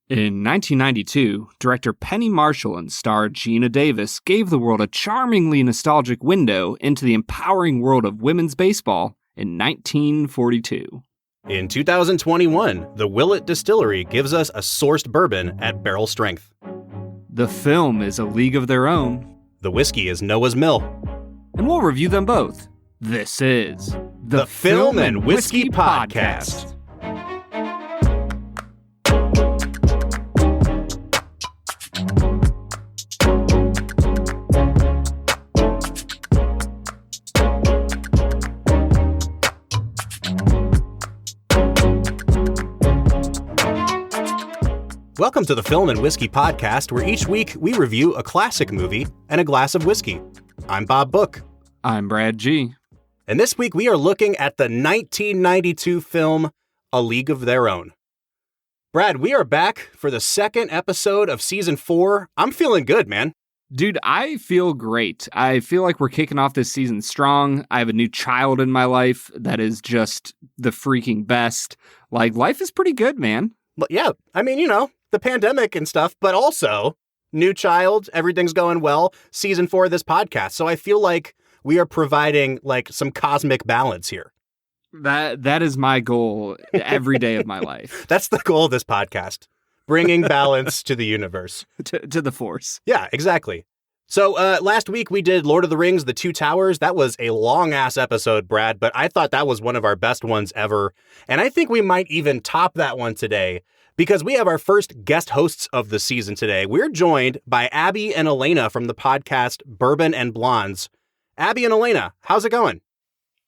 In 1992, director Penny Marshall and star Gina Davis gave the world a charmingly nostalgic window into the empowering world of women's baseball in 1942. In 2021, the Willett Distillery gives us a sourced bourbon at barrel strength. The film is A League of Their Own. The whiskey is Noah's Mill. And we'll review them both. This is The Film and Whiskey Podcast. Welcome to the Film and Whiskey Podcast, where each week we review a classic movie and a glass of whiskey. I'm Bob Book. I'm Brad G. And this week we are looking at the 1992 film, A League of Their Own. Brad, we are back for the second episode of season 4. I'm feeling good, man. Dude, I feel great. I feel like we're kicking off this season strong. I have a new child in my life that is just the freaking best. Like, life is pretty good, man. But yeah, I mean, the pandemic and stuff, but also new child, everything's going well, season 4 of this podcast. So I feel like we are providing like some cosmic balance here. That is my goal every day of my life. That's the goal of this podcast, bringing balance to the universe. to the Force. Yeah, exactly. So last week we did Lord of the Rings, The Two Towers. That was a long-ass episode, Brad, but I thought that was one of our best ones ever. And I think we might even top that one today, because we have our first guest hosts of the season today. We're joined by Abby and Elena from the podcast Bourbon and Blondes. Abby and Elena, how's it going?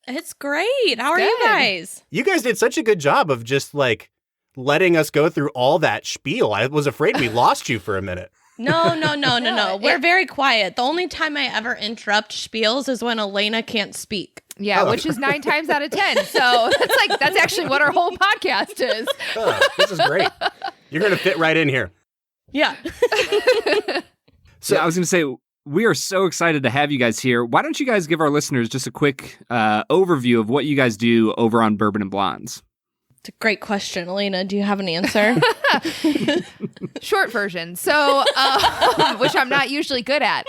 It's great. How are you guys? You guys did such a good job of just letting us go through all that spiel. I was afraid we lost you for a minute. No. We're very quiet. The only time I ever interrupt spiels is when Elena can't speak. Yeah, which is 9 times out of 10. So that's actually what our whole podcast is. Oh, this is great. You're going to fit right in here. Yeah. So I was going to say, we are so excited to have you guys here. Why don't you guys give our listeners just a quick overview of what you guys do over on Bourbon and Blondes? It's a great question. Elena, do you have an answer? Short version. So, which I'm not usually good at.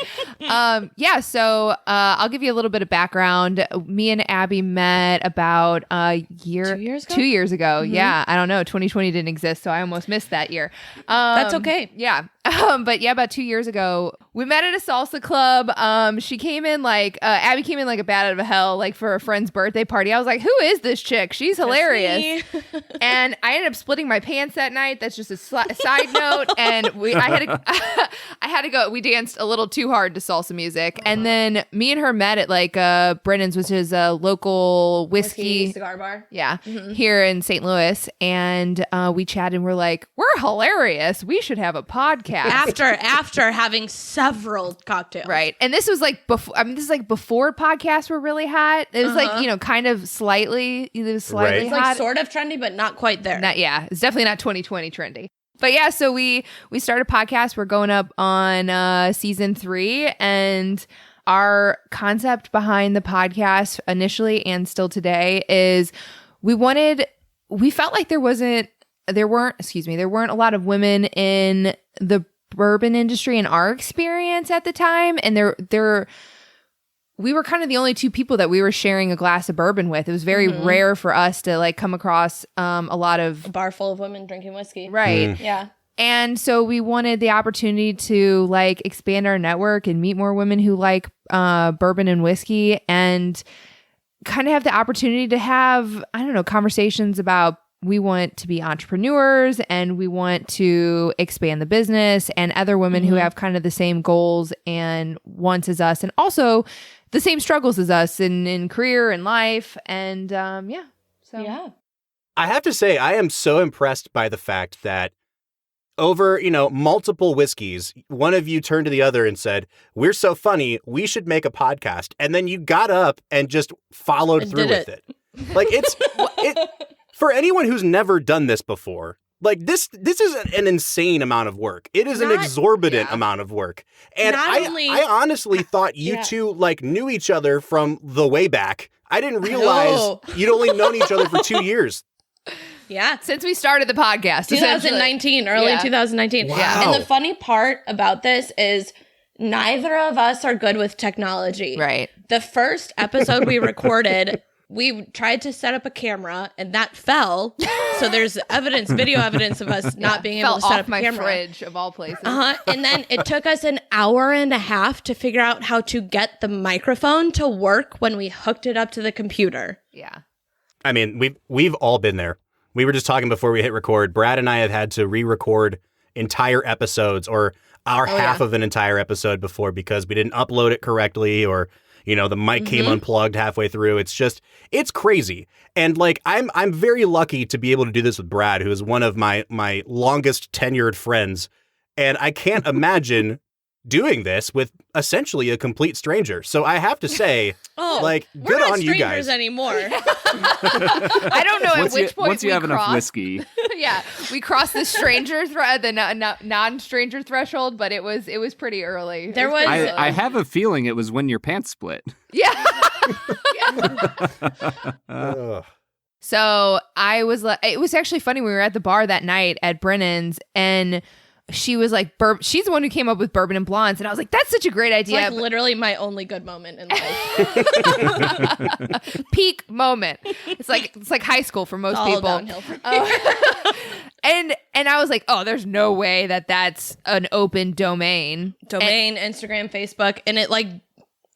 So I'll give you a little bit of background. Me and Abby met about a year. 2 years ago? 2 years ago. Mm-hmm. Yeah. I don't know. 2020 didn't exist, so I almost missed that year. That's okay. Yeah. But yeah, about 2 years ago, we met at a salsa club. She came in Abby came in like a bat out of hell, for a friend's birthday party. I was like, who is this chick? She's hilarious. And I ended up splitting my pants that night. That's just a side note. And I had to go. We danced a little too hard to salsa music. And then me and her met at Brennan's, which is a local whiskey cigar bar. Yeah. Mm-hmm. Here in St. Louis. And we chatted and we're like, we're hilarious. We should have a podcast. After having several cocktails. Right. And this was before podcasts were really hot. It was kind of slightly Right. It's hot. sort of trendy, but not quite there. It's definitely not 2020 trendy. But yeah, so we started a podcast. We're going up on season 3, and our concept behind the podcast initially and still today is we felt like there weren't a lot of women in the bourbon industry in our experience at the time, and we were kind of the only two people that we were sharing a glass of bourbon with. It was very rare for us to come across a lot of a bar full of women drinking whiskey. Right. Yeah. And so we wanted the opportunity to expand our network and meet more women who like bourbon and whiskey, and kind of have the opportunity to have, conversations about, we want to be entrepreneurs and we want to expand the business, and other women who have kind of the same goals and wants as us, and also the same struggles as us in career and life. And Yeah. I have to say, I am so impressed by the fact that over, multiple whiskeys, one of you turned to the other and said, we're so funny, we should make a podcast. And then you got up and just followed through with it. For anyone who's never done this before, this is an insane amount of work. It is an exorbitant amount of work. And I honestly thought you two knew each other from the way back. I didn't realize you'd only known each other for 2 years. Yeah. Since we started the podcast. 2019, early 2019. Wow. Yeah. And the funny part about this is neither of us are good with technology. Right. The first episode we recorded, we tried to set up a camera and that fell. So there's video evidence of us not being able to set up my a camera. fridge of all places. And then it took us an hour and a half to figure out how to get the microphone to work when we hooked it up to the computer. Yeah. I mean, we've all been there. We were just talking before we hit record. Brad and I have had to re-record entire episodes or our half of an entire episode before because we didn't upload it correctly or the mic came unplugged halfway through. It's crazy. And like, I'm very lucky to be able to do this with Brad, who is one of my longest tenured friends. And I can't imagine doing this with essentially a complete stranger. So I have to say, good on you guys. Anymore. I don't know at which point once you have enough whiskey. Yeah, we crossed the stranger the non-stranger threshold, but it was pretty early. I have a feeling it was when your pants split. Yeah. So it was actually funny. We were at the bar that night at Brennan's and she was like, she's the one who came up with bourbon and blondes. And I was like, that's such a great idea. It's like literally my only good moment in life. Peak moment. It's like high school for most people. Downhill for me. And I was like, oh, there's no way that's an open domain. Instagram, Facebook. And it like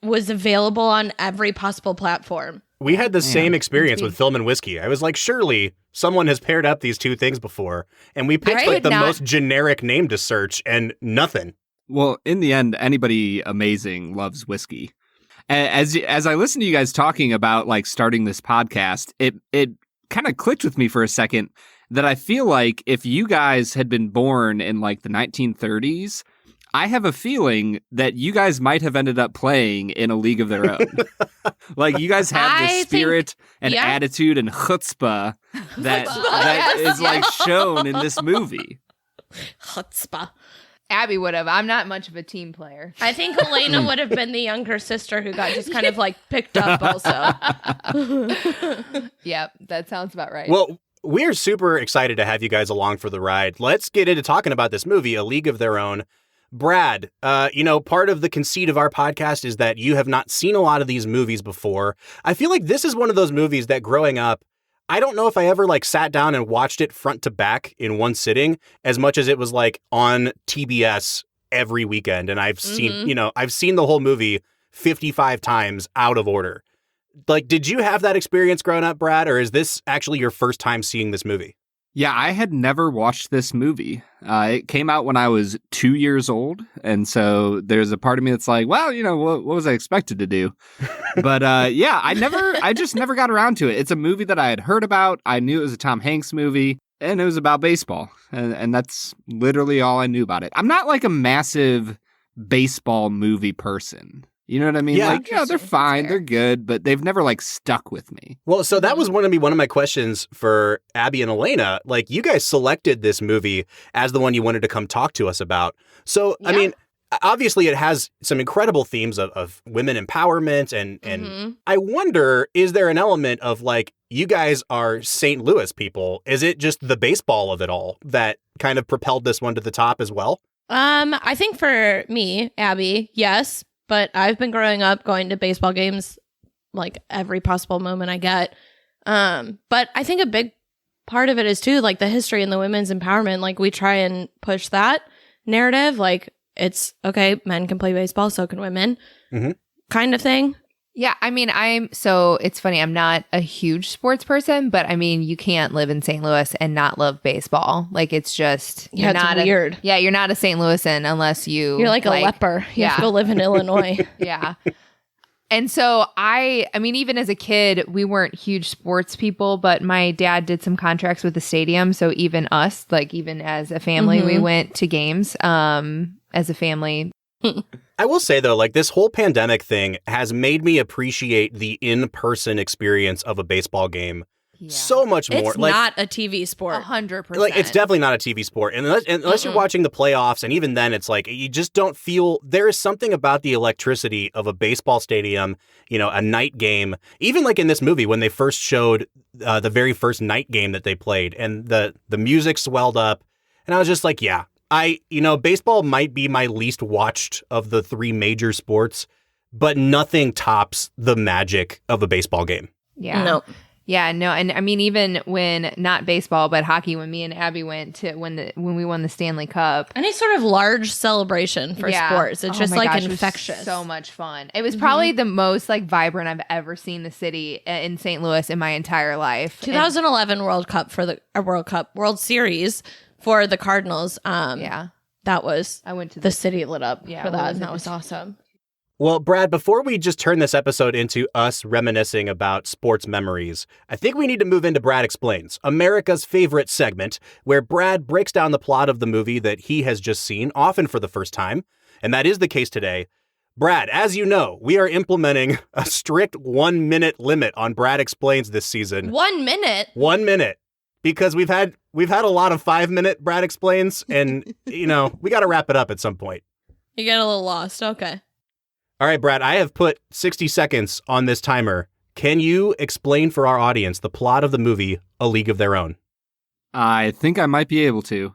was available on every possible platform. We had the same experience with film and whiskey. I was like, surely someone has paired up these two things before. And we picked the most generic name to search and nothing. Well, in the end, anybody amazing loves whiskey. As I listen to you guys talking about like starting this podcast, it kind of clicked with me for a second that I feel like if you guys had been born in like the 1930s, I have a feeling that you guys might have ended up playing in a league of their own. Like you guys have the spirit and attitude and chutzpah that is like shown in this movie. Chutzpah. Abby would have. I'm not much of a team player. I think Elena would have been the younger sister who got just kind of like picked up also. Yep, that sounds about right. Well, we're super excited to have you guys along for the ride. Let's get into talking about this movie, A League of Their Own. Brad, part of the conceit of our podcast is that you have not seen a lot of these movies before. I feel like this is one of those movies that growing up, I don't know if I ever like sat down and watched it front to back in one sitting as much as it was like on TBS every weekend. And I've seen, I've seen the whole movie 55 times out of order. Like, did you have that experience growing up, Brad, or is this actually your first time seeing this movie? Yeah, I had never watched this movie. It came out when I was 2 years old. And so there's a part of me that's like, well, what was I expected to do? But I just never got around to it. It's a movie that I had heard about. I knew it was a Tom Hanks movie and it was about baseball. And that's literally all I knew about it. I'm not like a massive baseball movie person. You know what I mean? Yeah. Like, they're fine, they're good, but they've never like stuck with me. Well, so that was one of my questions for Abby and Elena. Like, you guys selected this movie as the one you wanted to come talk to us about. So, I mean, obviously it has some incredible themes of women empowerment and I wonder, is there an element of like, you guys are St. Louis people? Is it just the baseball of it all that kind of propelled this one to the top as well? I think for me, Abby, yes. But I've been growing up going to baseball games like every possible moment I get. But I think a big part of it is too, like the history and the women's empowerment. Like we try and push that narrative. Like it's okay, men can play baseball, so can women kind of thing. Yeah, I mean, it's funny, I'm not a huge sports person, but I mean, you can't live in St. Louis and not love baseball. Like, it's just, it's weird. You're not a St. Louisan unless you're like a leper. You have to go live in Illinois. Yeah. And so I mean, even as a kid, we weren't huge sports people, but my dad did some contracts with the stadium. So even us, like even as a family, we went to games as a family. I will say, though, like this whole pandemic thing has made me appreciate the in-person experience of a baseball game so much more. It's not a TV sport. 100%. Like, it's definitely not a TV sport. And unless you're watching the playoffs, and even then, it's like you just don't feel there is something about the electricity of a baseball stadium, a night game. Even like in this movie, when they first showed the very first night game that they played, and the music swelled up, and I was just like, yeah, baseball might be my least watched of the three major sports, but nothing tops the magic of a baseball game. Yeah. No. Yeah, no, and I mean, even when not baseball but hockey, when me and Abby went to when we won the Stanley Cup, Any sort of large celebration for sports, it's just my like gosh, it was infectious. so much fun. It was probably the most like vibrant I've ever seen the city in St. Louis in my entire life. 2011 World Cup for the World Series for the Cardinals. Yeah, that was I went to the city lit up Yeah, for what that, was and it? that was awesome. Well, Brad, before we just turn this episode into us reminiscing about sports memories, I think we need to move into Brad Explains, America's favorite segment, where Brad breaks down the plot of the movie that he has just seen, often for the first time. And that is the case today. Brad, as you know, we are implementing a strict 1 minute limit on Brad Explains this season. 1 minute? 1 minute. Because we've had a lot of 5-minute Brad Explains, and, we got to wrap it up at some point. You get a little lost. Okay. All right, Brad, I have put 60 seconds on this timer. Can you explain for our audience the plot of the movie A League of Their Own? I think I might be able to.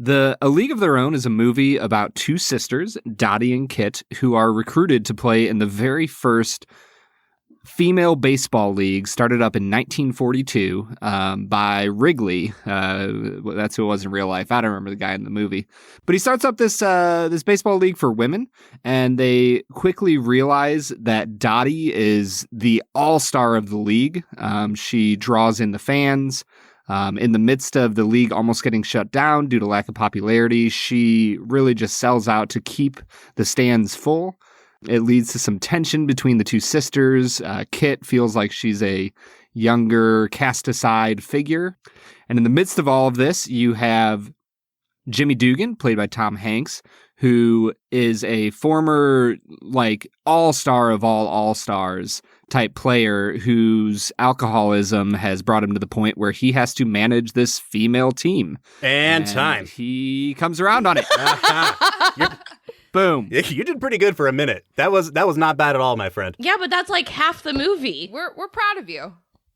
A League of Their Own is a movie about two sisters, Dottie and Kit, who are recruited to play in the very first female baseball league, started up in 1942 by Wrigley. That's who it was in real life. I don't remember the guy in the movie. But he starts up this baseball league for women, and they quickly realize that Dottie is the all-star of the league. She draws in the fans. In the midst of the league almost getting shut down due to lack of popularity, she really just sells out to keep the stands full. It leads to some tension between the two sisters. Kit feels like she's a younger, cast-aside figure. And in the midst of all of this, you have Jimmy Dugan, played by Tom Hanks, who is a former, all-star of all all-stars type player whose alcoholism has brought him to the point where he has to manage this female team. And time. He comes around on it. Boom. You did pretty good for a minute. That was not bad at all, my friend. Yeah, but that's like half the movie. we're proud of you.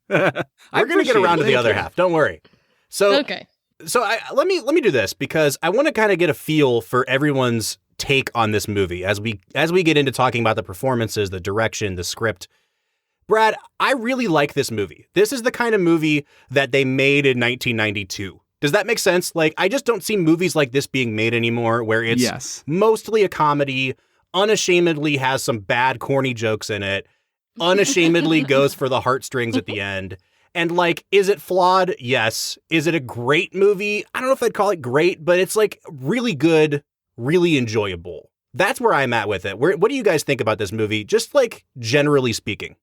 We're going to get around to the other half. Don't worry. So, Okay. So let me do this because I want to kind of get a feel for everyone's take on this movie as we get into talking about the performances, the direction, the script. Brad, I really like this movie. This is the kind of movie that they made in 1992. Does that make sense? I just don't see movies like this being made anymore where it's mostly a comedy, unashamedly has some bad, corny jokes in it, unashamedly goes for the heartstrings at the end. And is it flawed? Yes. Is it a great movie? I don't know if I'd call it great, but it's really good, really enjoyable. That's where I'm at with it. What do you guys think about this movie? Just generally speaking.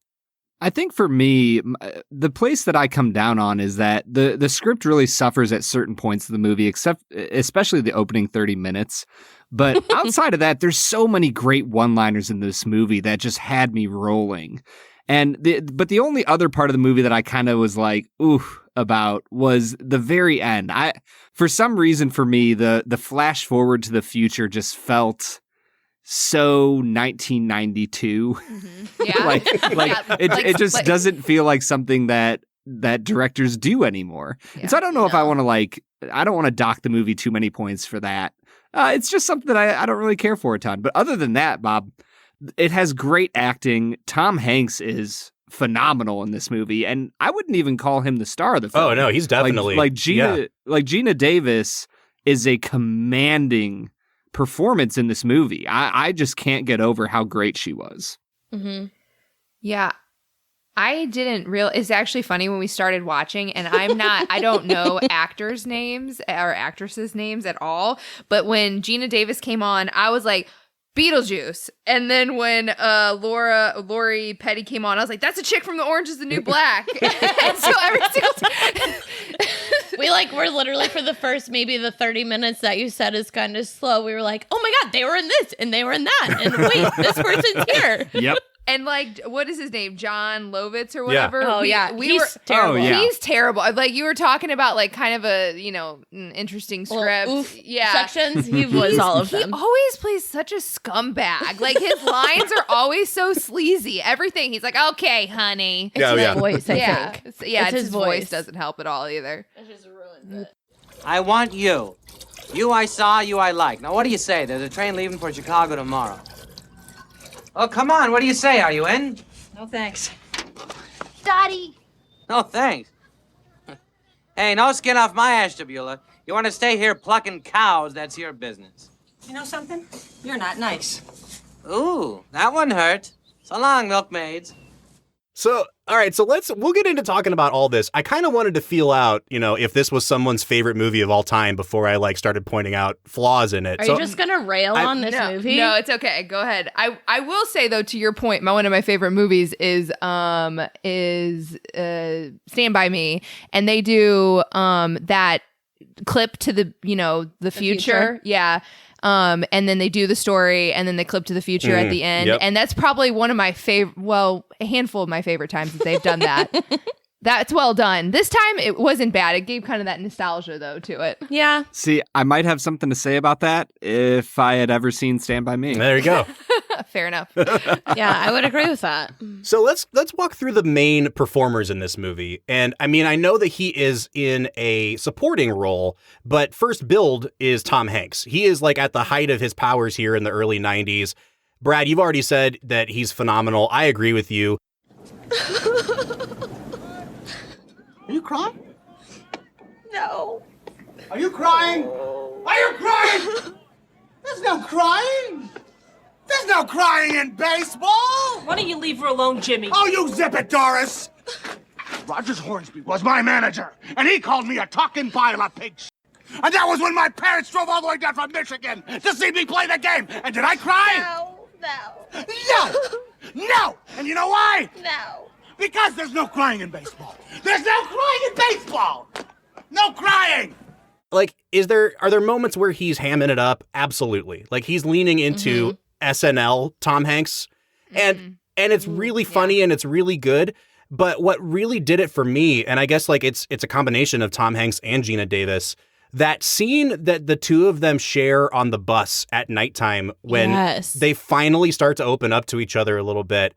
I think for me, the place that I come down on is that the script really suffers at certain points of the movie, especially the opening 30 minutes. But outside of that, there's so many great one-liners in this movie that just had me rolling. But the only other part of the movie that I kind of was about was the very end. For some reason, for me, the flash forward to the future just felt so 1992. Mm-hmm. Yeah. It just doesn't feel like something that directors do anymore. Yeah. And so I don't know if I want to I don't want to dock the movie too many points for that. It's just something that I don't really care for a ton. But other than that, Bob, it has great acting. Tom Hanks is phenomenal in this movie, and I wouldn't even call him the star of the film. Oh no, he's definitely Gina Davis is a commanding performance in this movie. I just can't get over how great she was. Mm-hmm. Yeah. I didn't it's actually funny when we started watching, and I don't know actors' names or actresses' names at all. But when Gina Davis came on, I was like, Beetlejuice. And then when Lori Petty came on, I was like, that's a chick from the Orange is the New Black. And so every single time. We were literally for the first, maybe the 30 minutes that you said is kind of slow. We were like, oh my God, they were in this and they were in that. And wait, this person's here. Yep. And like, what is his name? John Lovitz or whatever. Oh, yeah. He's terrible. Oh, yeah. He's terrible. Like you were talking about, like kind of a an interesting script. Sections. He was all of them. He always plays such a scumbag. Like his lines are always so sleazy. Everything he's like, "Okay, honey." It's his voice, I think. It's his his voice doesn't help at all either. It just ruins it. I want you. You I saw, you I like. Now, what do you say? There's a train leaving for Chicago tomorrow. Oh, come on. What do you say? Are you in? No thanks. Daddy. No, thanks. Hey, no skin off my Ashtabula. You want to stay here plucking cows, that's your business. You know something? You're not nice. Ooh, that one hurt. So long, milkmaids. So, all right, so we'll get into talking about all this. I kind of wanted to feel out, if this was someone's favorite movie of all time before I started pointing out flaws in it. Are you just gonna rail on this movie? No, it's okay. Go ahead. I will say though, to your point, one of my favorite movies is Stand by Me, and they do that clip to the future. Yeah. And then they do the story, and then they clip to the future at the end. Yep. And that's probably one of my a handful of my favorite times that they've done that. That's well done. This time it wasn't bad. It gave kind of that nostalgia though to it. Yeah. See, I might have something to say about that if I had ever seen Stand By Me. There you go. Fair enough. Yeah, I would agree with that. So let's walk through the main performers in this movie. And I mean, I know that he is in a supporting role, but first build is Tom Hanks. He is at the height of his powers here in the early 90s. Brad, you've already said that he's phenomenal. I agree with you. Are you crying? No. Are you crying? Are you crying? There's no crying. There's no crying in baseball. Why don't you leave her alone, Jimmy? Oh, you zip it, Doris. Rogers Hornsby was my manager, and he called me a talking pile of pig shit. And that was when my parents drove all the way down from Michigan to see me play the game. And did I cry? No. And you know why? No. Because there's no crying in baseball. There's no crying in baseball. No crying. Are there moments where he's hamming it up? Absolutely. He's leaning into SNL Tom Hanks, and it's really funny and it's really good. But what really did it for me, and I guess it's a combination of Tom Hanks and Gina Davis, that scene that the two of them share on the bus at nighttime when they finally start to open up to each other a little bit.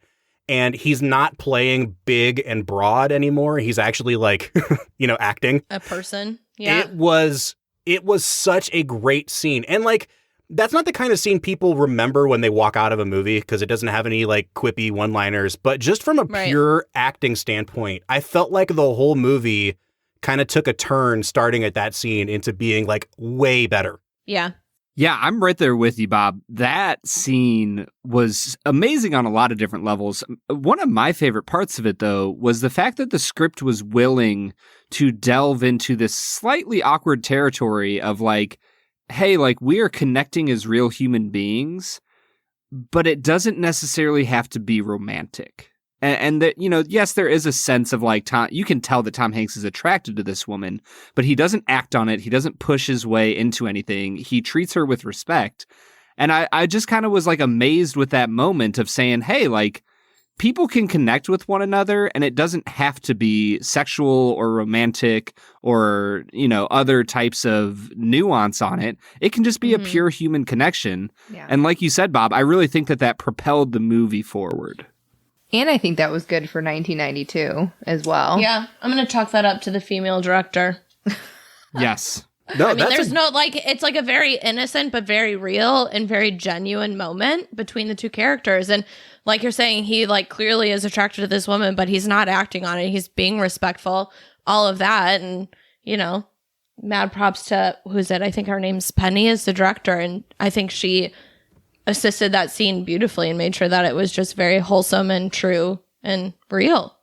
And he's not playing big and broad anymore. He's actually acting. A person. Yeah. It was such a great scene. And that's not the kind of scene people remember when they walk out of a movie because it doesn't have any quippy one-liners. But just from a pure acting standpoint, I felt like the whole movie kind of took a turn starting at that scene into being way better. Yeah. Yeah, I'm right there with you, Bob. That scene was amazing on a lot of different levels. One of my favorite parts of it, though, was the fact that the script was willing to delve into this slightly awkward territory of hey, we are connecting as real human beings, but it doesn't necessarily have to be romantic. And that, yes, there is a sense of you can tell that Tom Hanks is attracted to this woman, but he doesn't act on it. He doesn't push his way into anything. He treats her with respect. And I just kind of was amazed with that moment of saying, hey, people can connect with one another and it doesn't have to be sexual or romantic or, other types of nuance on it. It can just be a pure human connection. Yeah. And like you said, Bob, I really think that propelled the movie forward. And I think that was good for 1992 as well. Yeah. I'm going to chalk that up to the female director. Yes. No, there's it's a very innocent but very real and very genuine moment between the two characters. And like you're saying, he clearly is attracted to this woman, but he's not acting on it. He's being respectful, all of that. And, mad props to, who's it? I think her name's Penny is the director. And I think she assisted that scene beautifully and made sure that it was just very wholesome and true and real.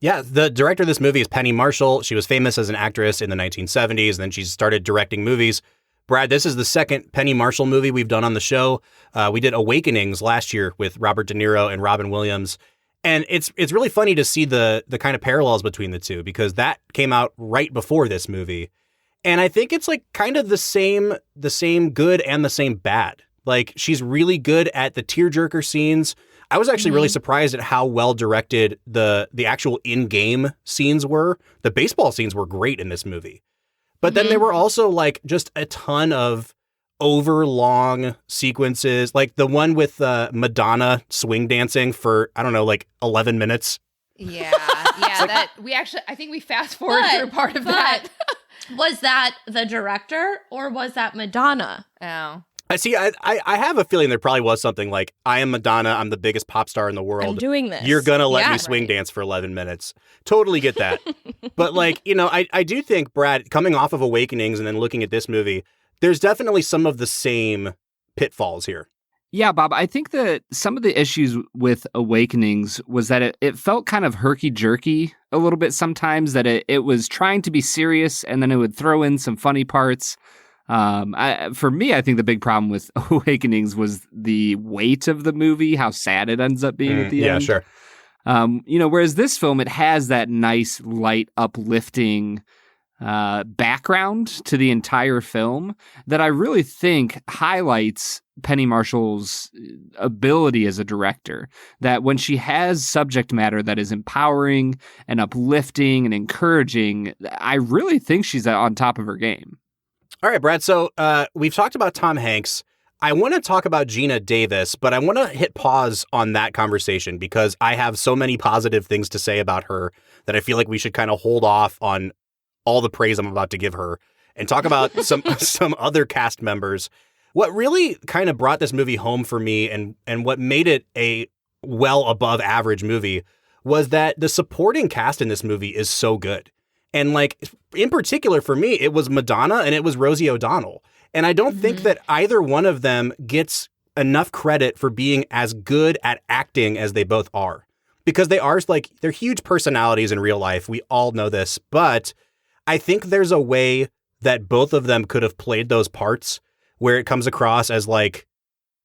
Yeah, the director of this movie is Penny Marshall. She was famous as an actress in the 1970s, and then she started directing movies. Brad, this is the second Penny Marshall movie we've done on the show. We did Awakenings last year with Robert De Niro and Robin Williams. And it's really funny to see the kind of parallels between the two because that came out right before this movie. And I think it's kind of the same good and the same bad. She's really good at the tearjerker scenes. I was actually really surprised at how well directed the actual in-game scenes were. The baseball scenes were great in this movie. But then there were also like just a ton of overlong sequences, like the one with Madonna swing dancing for, I don't know, like 11 minutes. Yeah. That I think we fast forward through part of that. Was that the director or was that Madonna? Oh. I see. I have a feeling there probably was something like, I am Madonna. I'm the biggest pop star in the world. I'm doing this. You're going to let me swing dance for 11 minutes. Totally get that. But like, I do think, Brad, coming off of Awakenings and then looking at this movie, there's definitely some of the same pitfalls here. Yeah, Bob, I think that some of the issues with Awakenings was that it felt kind of herky-jerky a little bit sometimes, that it was trying to be serious and then it would throw in some funny parts. For me, I think the big problem with Awakenings was the weight of the movie, how sad it ends up being at the end. Yeah, sure. Whereas this film, it has that nice, light, uplifting background to the entire film that I really think highlights Penny Marshall's ability as a director. That when she has subject matter that is empowering and uplifting and encouraging, I really think she's on top of her game. All right, Brad. So we've talked about Tom Hanks. I want to talk about Geena Davis, but I want to hit pause on that conversation because I have so many positive things to say about her that I feel like we should kind of hold off on all the praise I'm about to give her and talk about some other cast members. What really kind of brought this movie home for me and what made it a well above average movie was that the supporting cast in this movie is so good. And like, in particular for me, it was Madonna and it was Rosie O'Donnell. And I don't think that either one of them gets enough credit for being as good at acting as they both are. Because they are like, they're huge personalities in real life. We all know this. But I think there's a way that both of them could have played those parts where it comes across as like,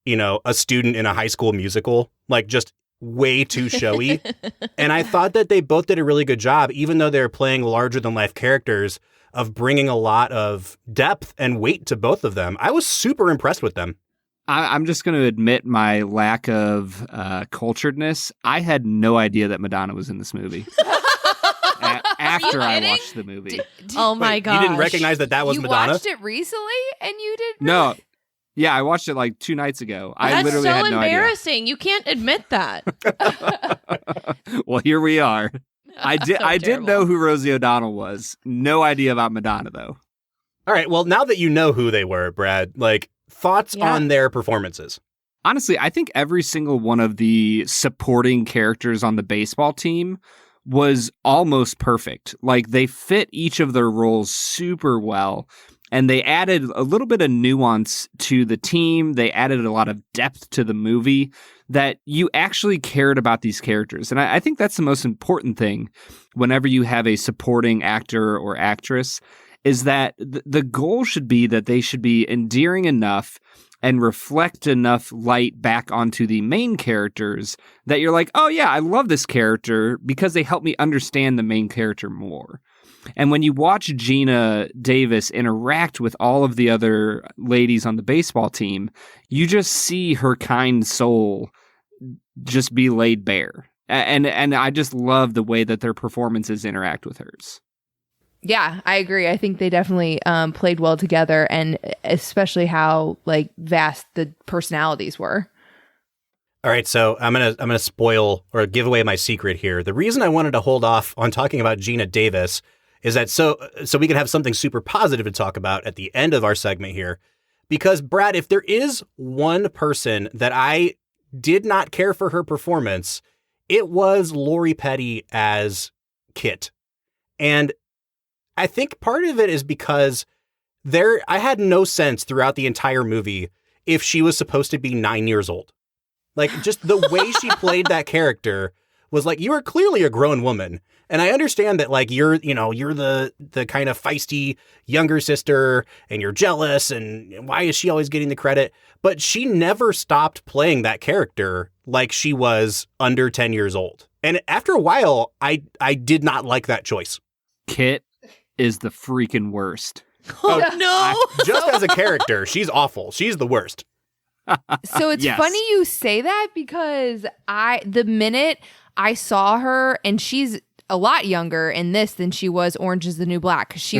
a student in a high school musical, like just way too showy. And I thought that they both did a really good job, even though they're playing larger than life characters, of bringing a lot of depth and weight to both of them. I was super impressed with them. I'm just going to admit my lack of culturedness. I had no idea that Madonna was in this movie. After I watched the movie. Oh my god! You didn't recognize that was Madonna? You watched it recently and you did No. Yeah, I watched it like 2 nights ago. I literally had no idea. That's so embarrassing. You can't admit that. Well, here we are. I did know who Rosie O'Donnell was. No idea about Madonna, though. All right. Well, now that you know who they were, Brad, like, thoughts on their performances? Honestly, I think every single one of the supporting characters on the baseball team was almost perfect. Like, they fit each of their roles super well. And they added a little bit of nuance to the team. They added a lot of depth to the movie that you actually cared about these characters. And I think that's the most important thing whenever you have a supporting actor or actress, is that the goal should be that they should be endearing enough and reflect enough light back onto the main characters that you're like, oh yeah, I love this character because they help me understand the main character more. And when you watch Geena Davis interact with all of the other ladies on the baseball team, you just see her kind soul just be laid bare. And I just love the way that their performances interact with hers. Yeah, I agree. I think they definitely played well together, and especially how like vast the personalities were. All right, so I'm gonna spoil or give away my secret here. The reason I wanted to hold off on talking about Geena Davis is that so we can have something super positive to talk about at the end of our segment here. Because, Brad, if there is one person that I did not care for her performance, it was Lori Petty as Kit. And I think part of it is because I had no sense throughout the entire movie if she was supposed to be 9 years old. Like, just the way she played that character was like, you are clearly a grown woman. And I understand that, like, you're the kind of feisty younger sister and you're jealous and why is she always getting the credit? But she never stopped playing that character like she was under 10 years old. And after a while, I did not like that choice. Kit is the freaking worst. Oh, no. Just as a character, she's awful. She's the worst. So it's Yes. funny you say that because the minute I saw her, and she's a lot younger in this than she was Orange is the New Black, because she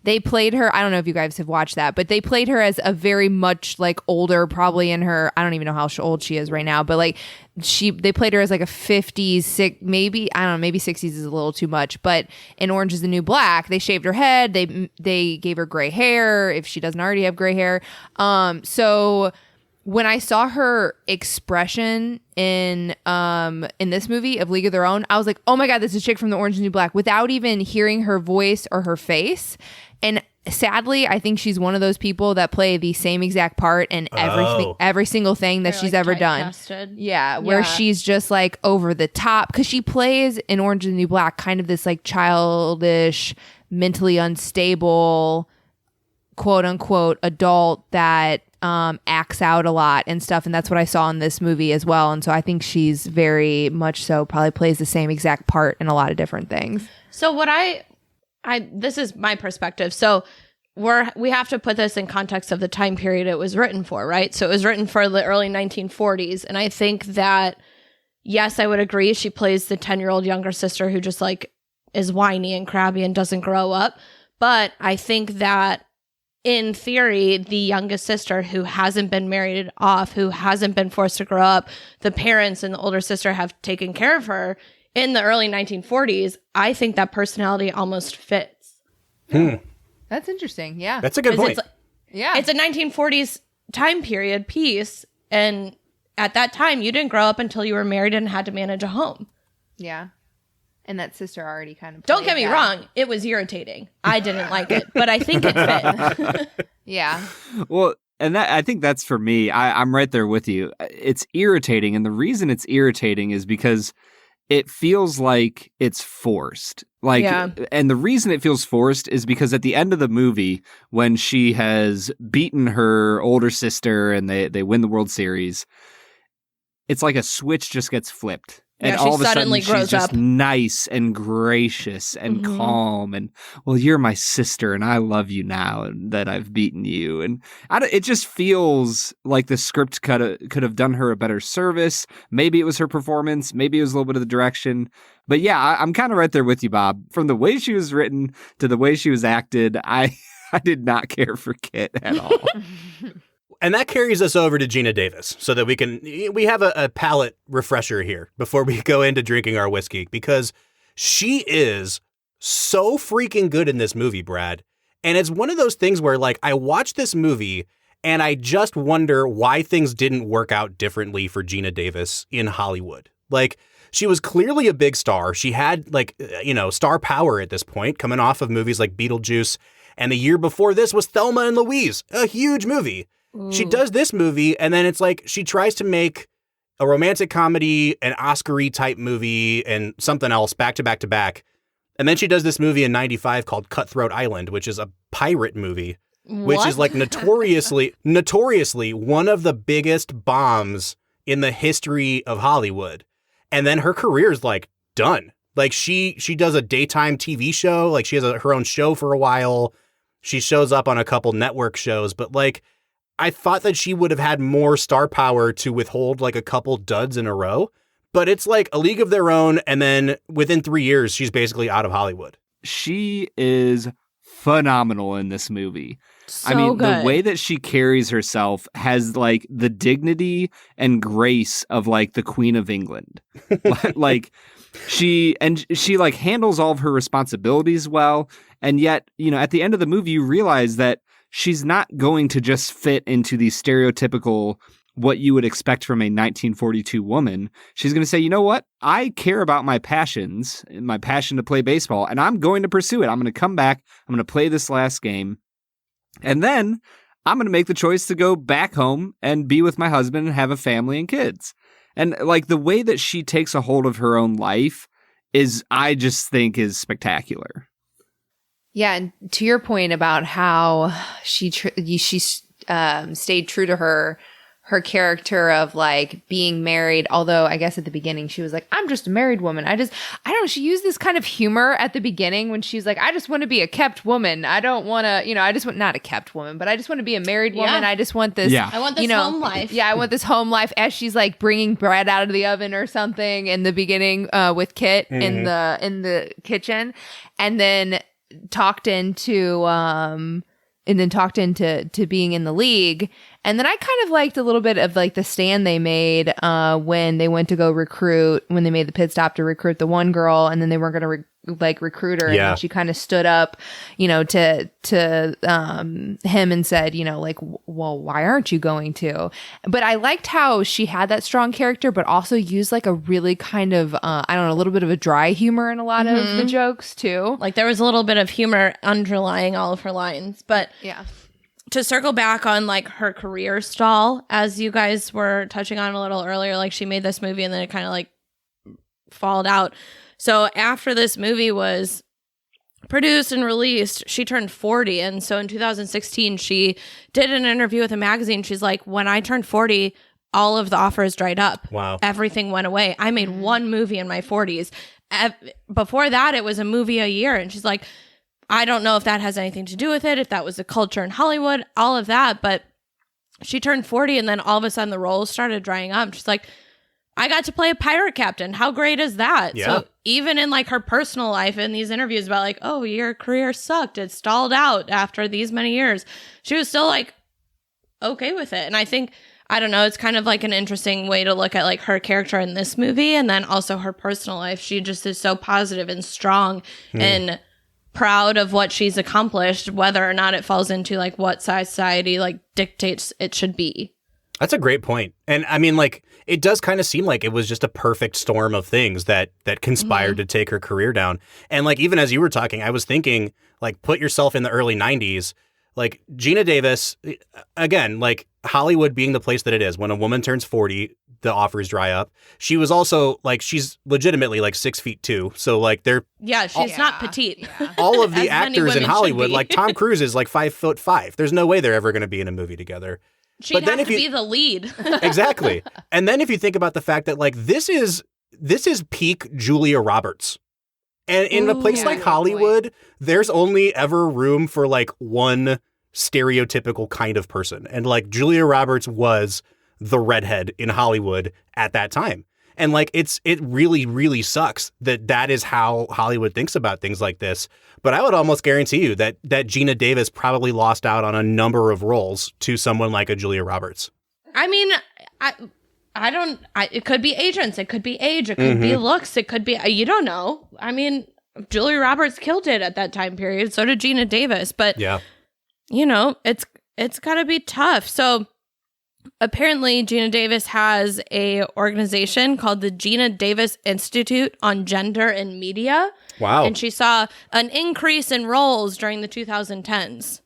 they played her, I don't know if you guys have watched that, but they played her as a very much like older, probably in her, I don't even know how old she is right now, but like they played her as like a 50s, maybe 60s is a little too much, but in Orange is the New Black, they shaved her head, they gave her gray hair if she doesn't already have gray hair. So when I saw her expression in this movie of League of Their Own, I was like, oh my God, this is a chick from the Orange is the New Black, without even hearing her voice or her face. And sadly, I think she's one of those people that play the same exact part in every single thing that she's ever done. Yeah, where she's just like over the top, because she plays in Orange is the New Black kind of this like childish, mentally unstable, quote unquote adult that acts out a lot and stuff, and that's what I saw in this movie as well. And so I think she's very much so probably plays the same exact part in a lot of different things. So what I this is my perspective. So we have to put this in context of the time period it was written for, right? So it was written for the early 1940s, and I think that yes, I would agree she plays the 10-year-old younger sister who just like is whiny and crabby and doesn't grow up. But I think that in theory, the youngest sister who hasn't been married off, who hasn't been forced to grow up, the parents and the older sister have taken care of her in the early 1940s, I think that personality almost fits. That's interesting. Yeah. That's a good point. It's a 1940s time period piece. And at that time, you didn't grow up until you were married and had to manage a home. Yeah. And that sister already kind of Don't get me wrong. It was irritating. I didn't like it, but I think it fit. Yeah. Well, and I think that's for me. I'm right there with you. It's irritating. And the reason it's irritating is because it feels like it's forced. And the reason it feels forced is because at the end of the movie, when she has beaten her older sister and they win the World Series, it's like a switch just gets flipped. And all of a sudden, she's just nice and gracious and calm. And, well, you're my sister, and I love you now that I've beaten you. And it just feels like the script could have done her a better service. Maybe it was her performance. Maybe it was a little bit of the direction. But yeah, I'm kind of right there with you, Bob. From the way she was written to the way she was acted, I did not care for Kit at all. And that carries us over to Geena Davis so that we have a palate refresher here before we go into drinking our whiskey, because she is so freaking good in this movie, Brad. And it's one of those things where like I watch this movie and I just wonder why things didn't work out differently for Geena Davis in Hollywood. Like, she was clearly a big star. She had like, star power at this point, coming off of movies like Beetlejuice. And the year before this was Thelma and Louise, a huge movie. She does this movie, and then it's like she tries to make a romantic comedy, an Oscar-y type movie, and something else back to back to back. And then she does this movie in 95 called Cutthroat Island, which is a pirate movie, which is like notoriously one of the biggest bombs in the history of Hollywood. And then her career is like done. Like she does a daytime TV show. Like she has her own show for a while. She shows up on a couple network shows, but like, I thought that she would have had more star power to withhold like a couple duds in a row, but it's like A League of Their Own. And then within 3 years, she's basically out of Hollywood. She is phenomenal in this movie. Good. The way that she carries herself has like the dignity and grace of like the Queen of England. Like she like handles all of her responsibilities well. And yet, at the end of the movie, you realize that she's not going to just fit into the stereotypical what you would expect from a 1942 woman. She's going to say, you know what? I care about my passions, my passion to play baseball, and I'm going to pursue it. I'm going to come back. I'm going to play this last game. And then I'm going to make the choice to go back home and be with my husband and have a family and kids. And like the way that she takes a hold of her own life I just think is spectacular. Yeah, and to your point about how she stayed true to her her character of like being married, although I guess at the beginning she was like, I'm just a married woman. I don't know, she used this kind of humor at the beginning when she's like, I just want to be a kept woman. I don't want to, I just want, not a kept woman, but I just want to be a married woman. I just want this, I want this home life. Yeah, I want this home life, as she's like bringing bread out of the oven or something in the beginning with Kit in the kitchen, and then talked into being in the league. And then I kind of liked a little bit of like the stand they made when they went to go recruit, when they made the pit stop to recruit the one girl, and then they weren't going to recruit her. And then she kind of stood up, to him and said, like, well, why aren't you going to? But I liked how she had that strong character, but also used like a really kind of, a little bit of a dry humor in a lot of the jokes too. Like there was a little bit of humor underlying all of her lines. But yeah. To circle back on like her career stall, as you guys were touching on a little earlier, like she made this movie and then it kind of like falled out. So after this movie was produced and released, she turned 40. And so in 2016, she did an interview with a magazine. She's like, when I turned 40, all of the offers dried up. Wow. Everything went away. I made one movie in my 40s. Before that, it was a movie a year. And she's like, I don't know if that has anything to do with it, if that was the culture in Hollywood, all of that. But she turned 40 and then all of a sudden the roles started drying up. She's like, I got to play a pirate captain. How great is that? Yeah. So even in like her personal life, in these interviews about like, oh, your career sucked, it stalled out after these many years, she was still like okay with it. And I think, I don't know, it's kind of like an interesting way to look at like her character in this movie and then also her personal life. She just is so positive and strong and proud of what she's accomplished, whether or not it falls into like what society like dictates it should be. That's a great point. And I mean, like, it does kind of seem like it was just a perfect storm of things that conspired to take her career down. And like, even as you were talking, I was thinking, like, put yourself in the early 90s. Like, Geena Davis, again, like, Hollywood being the place that it is, when a woman turns 40, the offers dry up. She was also, like, she's legitimately, like, 6'2". So, like, they're... Yeah, she's not petite. Yeah. All of the As many actors in women Hollywood, should be. like, Tom Cruise is, like, 5'5". There's no way they're ever going to be in a movie together. She'd have to be the lead. Exactly. And then if you think about the fact that, like, this is peak Julia Roberts. And in a place like Hollywood, there's only ever room for, like, one stereotypical kind of person. And, like, Julia Roberts was the redhead in Hollywood at that time. And, like, it really, really sucks that is how Hollywood thinks about things like this. But I would almost guarantee you that Geena Davis probably lost out on a number of roles to someone like a Julia Roberts. I mean, it could be agents, it could be age, it could be looks, it could be, you don't know. I mean, Julia Roberts killed it at that time period. So did Geena Davis. But, you know, it's gotta be tough. So apparently Geena Davis has a organization called the Geena Davis Institute on Gender and Media. Wow. And she saw an increase in roles during the 2010s.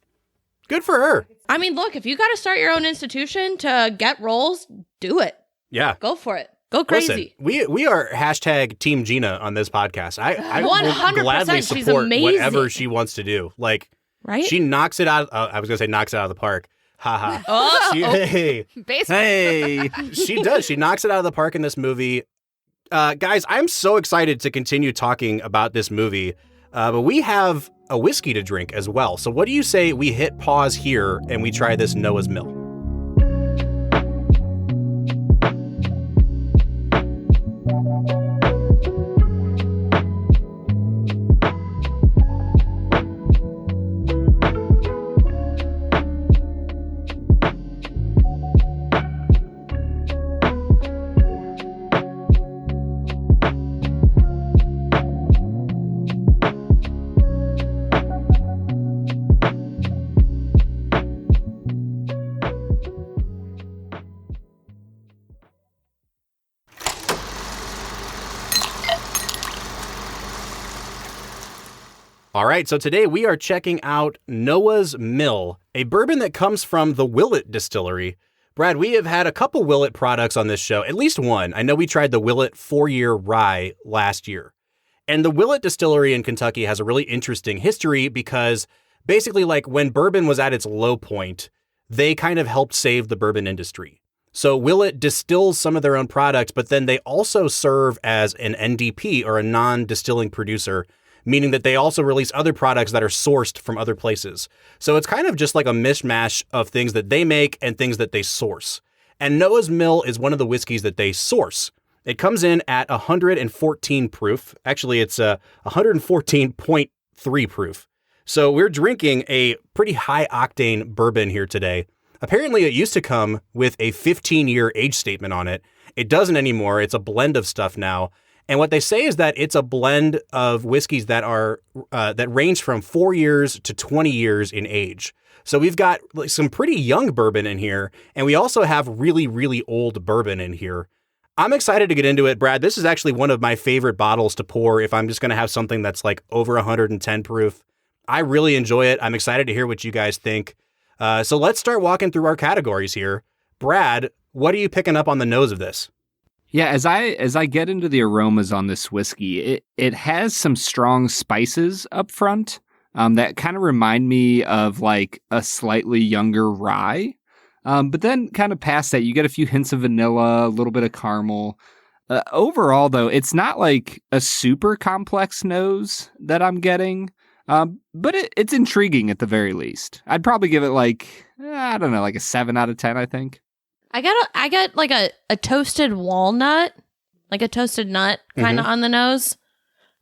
Good for her. I mean, look, if you got to start your own institution to get roles, do it. Yeah. Go for it. Go crazy. Listen, we are hashtag Team Geena on this podcast. I 100%, will gladly she's support amazing. whatever she wants to do. Like, right? She knocks it out. I was going to say knocks it out of the park. Haha. Hey. Basically. Hey. She does. She knocks it out of the park in this movie. Guys, I'm so excited to continue talking about this movie. But we have a whiskey to drink as well. So what do you say we hit pause here and we try this Noah's Mill? All right, so today we are checking out Noah's Mill, a bourbon that comes from the Willett Distillery. Brad, we have had a couple Willett products on this show, at least one. I know we tried the Willett 4-year rye last year. And the Willett Distillery in Kentucky has a really interesting history because basically, like, when bourbon was at its low point, they kind of helped save the bourbon industry. So Willett distills some of their own products, but then they also serve as an NDP or a non-distilling producer, meaning that they also release other products that are sourced from other places. So it's kind of just like a mishmash of things that they make and things that they source. And Noah's Mill is one of the whiskeys that they source. It comes in at 114 proof. Actually, it's 114.3 proof. So we're drinking a pretty high octane bourbon here today. Apparently, it used to come with a 15-year age statement on it. It doesn't anymore. It's a blend of stuff now. And what they say is that it's a blend of whiskeys that are that range from 4 years to 20 years in age. So we've got like some pretty young bourbon in here, and we also have really, really old bourbon in here. I'm excited to get into it, Brad. This is actually one of my favorite bottles to pour if I'm just going to have something that's like over 110 proof. I really enjoy it. I'm excited to hear what you guys think. So let's start walking through our categories here. Brad, what are you picking up on the nose of this? Yeah, as I get into the aromas on this whiskey, it has some strong spices up front that kind of remind me of like a slightly younger rye. But then kind of past that, you get a few hints of vanilla, a little bit of caramel. Overall, though, it's not like a super complex nose that I'm getting. But it's intriguing at the very least. I'd probably give it like, I don't know, like a 7 out of 10, I think. I got like a toasted walnut, like a toasted nut kind of on the nose.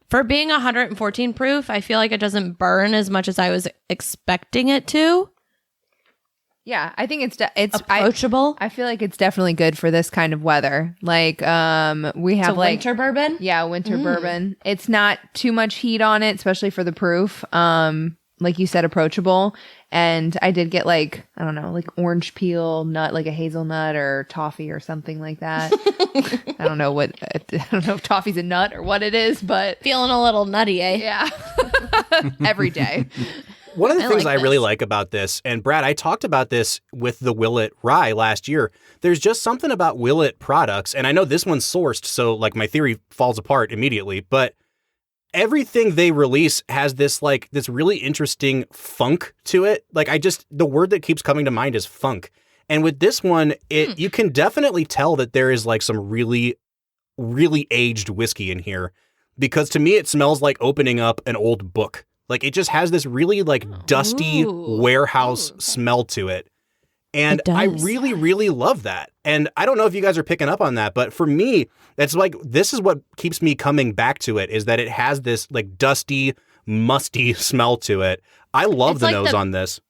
For being 114 proof, I feel like it doesn't burn as much as I was expecting it to. Yeah, I think it's approachable. I feel like it's definitely good for this kind of weather. Like we have like winter bourbon. Yeah, winter bourbon. It's not too much heat on it, especially for the proof. Like you said, approachable. And I did get like, I don't know, like orange peel nut, like a hazelnut or toffee or something like that. I don't know if toffee's a nut or what it is, but feeling a little nutty, eh? Yeah. Every day. One of the things I really like about this, and Brad, I talked about this with the Willett rye last year. There's just something about Willett products, and I know this one's sourced, so like my theory falls apart immediately, but everything they release has this really interesting funk to it. Like the word that keeps coming to mind is funk. And with this one, you can definitely tell that there is like some really, really aged whiskey in here, because to me, it smells like opening up an old book. Like it just has this really like dusty warehouse smell to it. And I really, really love that. And I don't know if you guys are picking up on that, but for me, it's like, this is what keeps me coming back to it, is that it has this like dusty, musty smell to it. I love the nose on this.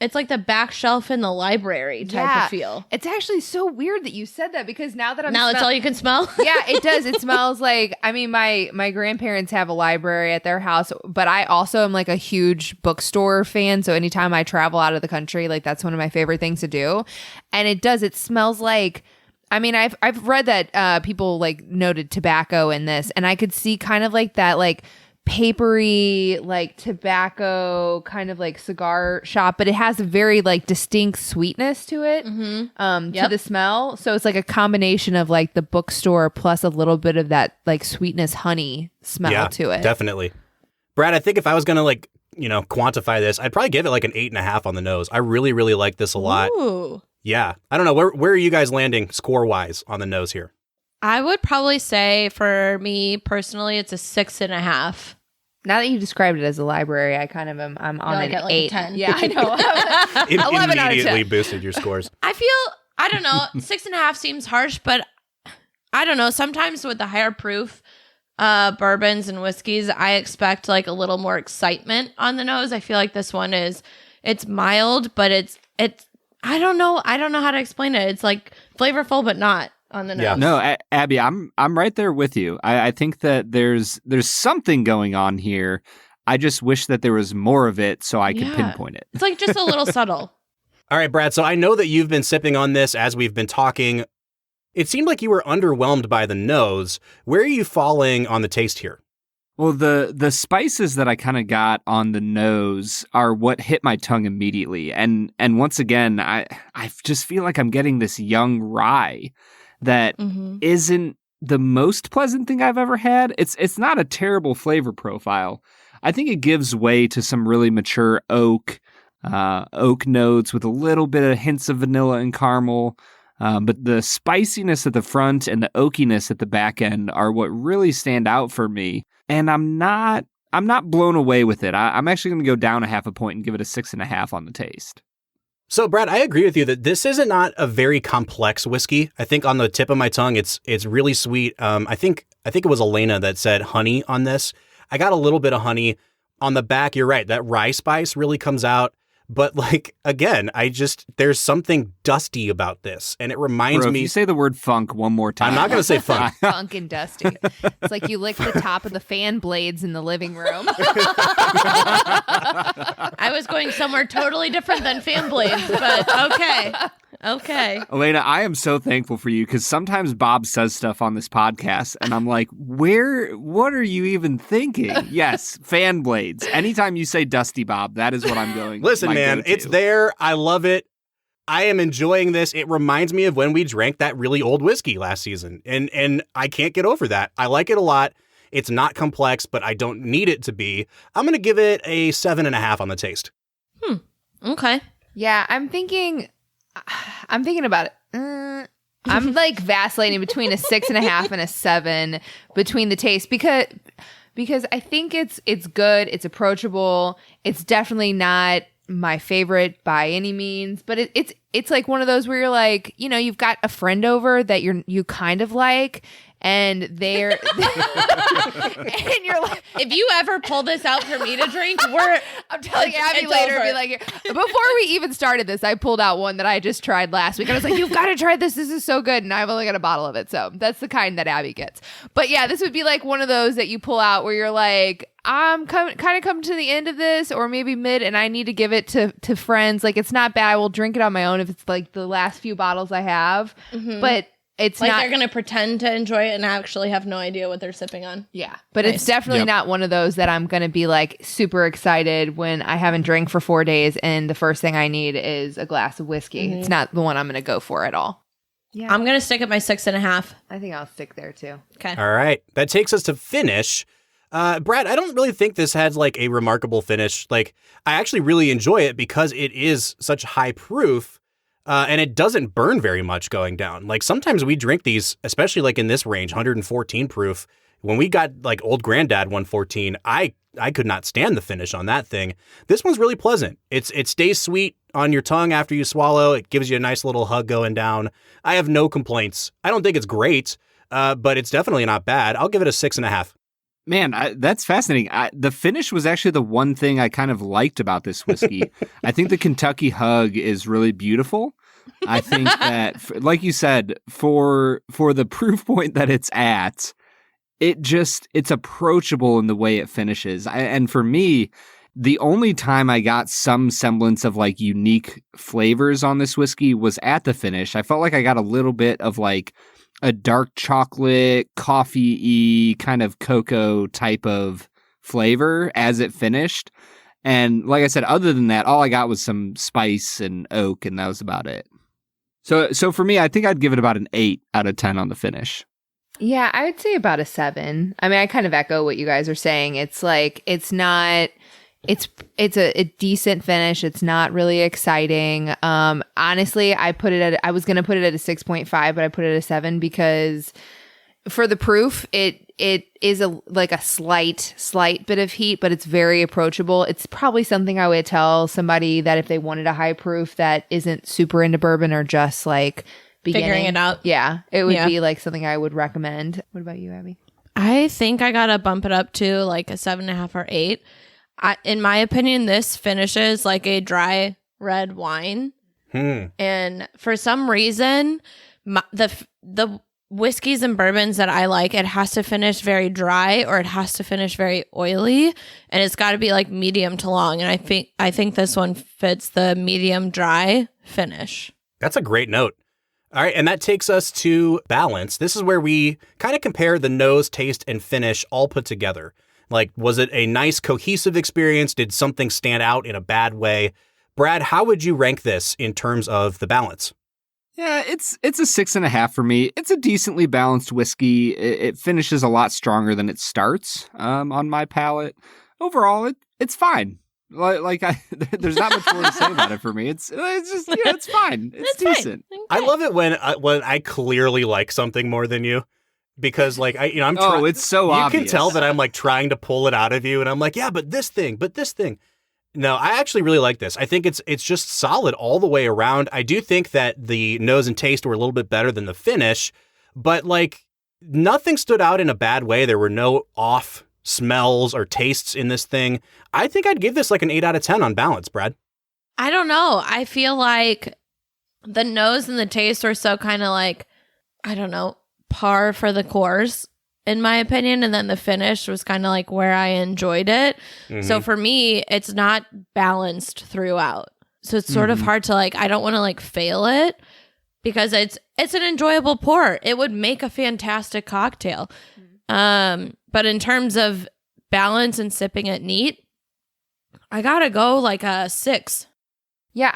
It's like the back shelf in the library type of feel. It's actually so weird that you said that, because now that it's all you can smell. Yeah, it does. It smells like, I mean, my grandparents have a library at their house, but I also am like a huge bookstore fan. So anytime I travel out of the country, like that's one of my favorite things to do. And it smells like, I mean, I've read that people like noted tobacco in this, and I could see kind of like that, like papery, like tobacco kind of like cigar shop, but it has a very like distinct sweetness to it, to the smell. So it's like a combination of like the bookstore plus a little bit of that like sweetness honey smell to it. Definitely. Brad, I think if I was going to like, quantify this, I'd probably give it like an 8.5 on the nose. I really, really like this a lot. Ooh. Yeah. I don't know. Where are you guys landing score wise on the nose here? I would probably say for me personally, it's a 6.5. Now that you described it as a library, I kind of am. I'm on an 8. 10. Yeah, I know. 11 out of 10. Immediately boosted your scores. I don't know, 6.5 seems harsh, but I don't know. Sometimes with the higher proof bourbons and whiskeys, I expect like a little more excitement on the nose. I feel like this one it's mild, but it's I don't know how to explain it. It's like flavorful, but not on the nose. Yeah. No, Abby, I'm right there with you. I think that there's something going on here. I just wish that there was more of it so I could pinpoint it. It's like just a little subtle. All right, Brad. So I know that you've been sipping on this as we've been talking. It seemed like you were underwhelmed by the nose. Where are you falling on the taste here? Well, the spices that I kind of got on the nose are what hit my tongue immediately. And once again, I just feel like I'm getting this young rye that isn't the most pleasant thing I've ever had. It's not a terrible flavor profile. I think it gives way to some really mature oak notes with a little bit of hints of vanilla and caramel. But the spiciness at the front and the oakiness at the back end are what really stand out for me. And I'm not blown away with it. I'm actually going to go down a half a point and give it a 6.5 on the taste. So, Brad, I agree with you that this is not a very complex whiskey. I think on the tip of my tongue, it's really sweet. I think it was Elena that said honey on this. I got a little bit of honey. On the back, you're right. That rye spice really comes out. But like, again, there's something dusty about this. And it reminds me. If you say the word funk one more time. I'm not going to say funk. Funk and dusty. It's like you lick the top of the fan blades in the living room. I was going somewhere totally different than fan blades, but okay. Okay. Elena, I am so thankful for you because sometimes Bob says stuff on this podcast and I'm like, what are you even thinking? Yes, fan blades. Anytime you say Dusty Bob, that is what I'm going. Listen, man, go-to. it's there. I love it. I am enjoying this. It reminds me of when we drank that really old whiskey last season. And I can't get over that. I like it a lot. It's not complex, but I don't need it to be. I'm going to give it a 7.5 on the taste. Okay. Yeah, I'm thinking about it. I'm like vacillating between a 6.5 and a 7 between the taste because I think it's good, it's approachable, it's definitely not my favorite by any means, but it's like one of those where you're like, you know, you've got a friend over that you kind of like, and they're and you're like, if you ever pull this out for me to drink, I'm telling Abby it's later, over. be like, before we even started this, I pulled out one that I just tried last week. And I was like, you've got to try this. This is so good. And I've only got a bottle of it. So that's the kind that Abby gets. But yeah, this would be like one of those that you pull out where you're like, I'm kind of coming to the end of this or maybe mid and I need to give it to friends. Like, it's not bad. I will drink it on my own if it's like the last few bottles I have. Mm-hmm. But it's like not. They're going to pretend to enjoy it and actually have no idea what they're sipping on. Yeah. But Nice. it's definitely not one of those that I'm going to be like super excited when I haven't drank for 4 days and the first thing I need is a glass of whiskey. Mm-hmm. It's not the one I'm going to go for at all. Yeah. I'm going to stick at my 6.5. I think I'll stick there too. Okay. All right. That takes us to finish. Brad, I don't really think this has like a remarkable finish. Like, I actually really enjoy it because it is such high proof. And it doesn't burn very much going down. Like sometimes we drink these, especially like in this range, 114 proof. When we got like Old Granddad 114, I could not stand the finish on that thing. This one's really pleasant. It stays sweet on your tongue after you swallow. It gives you a nice little hug going down. I have no complaints. I don't think it's great, but it's definitely not bad. I'll give it a 6.5. Man, that's fascinating. The finish was actually the one thing I kind of liked about this whiskey. I think the Kentucky hug is really beautiful. I think that, like you said, for the proof point that it's at, it's approachable in the way it finishes. And for me, the only time I got some semblance of like unique flavors on this whiskey was at the finish. I felt like I got a little bit of like a dark chocolate, coffee-y kind of cocoa type of flavor as it finished. And like I said, other than that, all I got was some spice and oak, and that was about it. So for me, I think I'd give it about an 8 out of 10 on the finish. Yeah, I would say about a 7. I mean, I kind of echo what you guys are saying. It's like, it's not... It's a decent finish. It's not really exciting. Honestly, I was going to put it at a 6.5, but I put it at a 7 because for the proof, it is like a slight bit of heat, but it's very approachable. It's probably something I would tell somebody that if they wanted a high proof that isn't super into bourbon or just like Figuring it out. Yeah, it would be like something I would recommend. What about you, Abby? I think I got to bump it up to like a 7.5 or 8. In my opinion, this finishes like a dry red wine. And for some reason, the whiskeys and bourbons that I like, it has to finish very dry or it has to finish very oily. And it's got to be like medium to long. And I think this one fits the medium dry finish. That's a great note. All right, and that takes us to balance. This is where we kind of compare the nose, taste, and finish all put together. Like, was it a nice, cohesive experience? Did something stand out in a bad way? Brad, how would you rank this in terms of the balance? Yeah, it's a 6.5 for me. It's a decently balanced whiskey. It finishes a lot stronger than it starts on my palate. Overall, it's fine. There's not much more to say about it for me. It's just it's fine. It's decent. Fine. I love it when I clearly like something more than you. Because I'm it's so you obvious. can tell that I'm like trying to pull it out of you, and I'm like, yeah, but this thing. No, I actually really like this. I think it's just solid all the way around. I do think that the nose and taste were a little bit better than the finish, but like nothing stood out in a bad way. There were no off smells or tastes in this thing. I think I'd give this like an 8 out of 10 on balance, Brad. I don't know. I feel like the nose and the taste are so kind of like, I don't know, par for the course, in my opinion. And then the finish was kind of like where I enjoyed it. Mm-hmm. So for me, it's not balanced throughout. So it's sort of hard to like, I don't want to like fail it because it's an enjoyable pour. It would make a fantastic cocktail. But in terms of balance and sipping it neat, I gotta go like a 6. Yeah,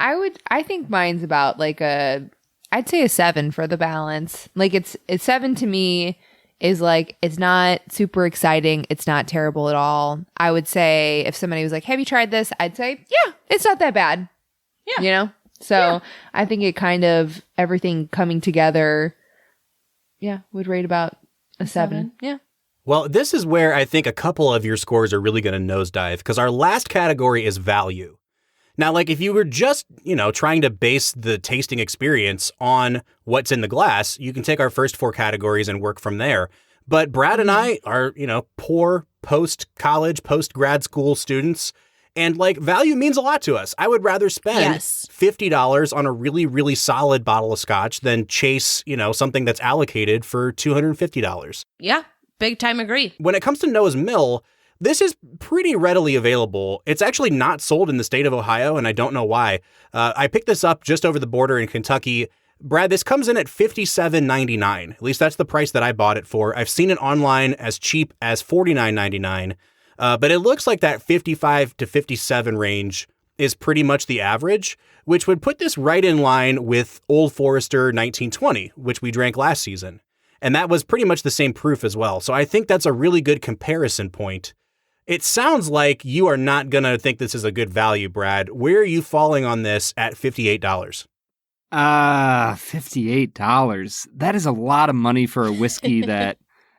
I think mine's about like I'd say a 7 for the balance. Like it's 7 to me is like, it's not super exciting. It's not terrible at all. I would say if somebody was like, have you tried this? I'd say, yeah, it's not that bad. Yeah. You know? So I think it kind of, everything coming together, would rate about a 7. Yeah. Well, this is where I think a couple of your scores are really going to nosedive, because our last category is value. Now, like if you were just, trying to base the tasting experience on what's in the glass, you can take our first 4 categories and work from there. But Brad and I are, poor post-college, post-grad school students. And like value means a lot to us. I would rather spend $50 on a really, really solid bottle of scotch than chase, something that's allocated for $250. Yeah, big time agree. When it comes to Noah's Mill, this is pretty readily available. It's actually not sold in the state of Ohio, and I don't know why. I picked this up just over the border in Kentucky. Brad, this comes in at $57.99. At least that's the price that I bought it for. I've seen it online as cheap as $49.99. But it looks like that 55 to 57 range is pretty much the average, which would put this right in line with Old Forester 1920, which we drank last season. And that was pretty much the same proof as well. So I think that's a really good comparison point. It sounds like you are not going to think this is a good value, Brad. Where are you falling on this at $58? $58. That is a lot of money for a whiskey that,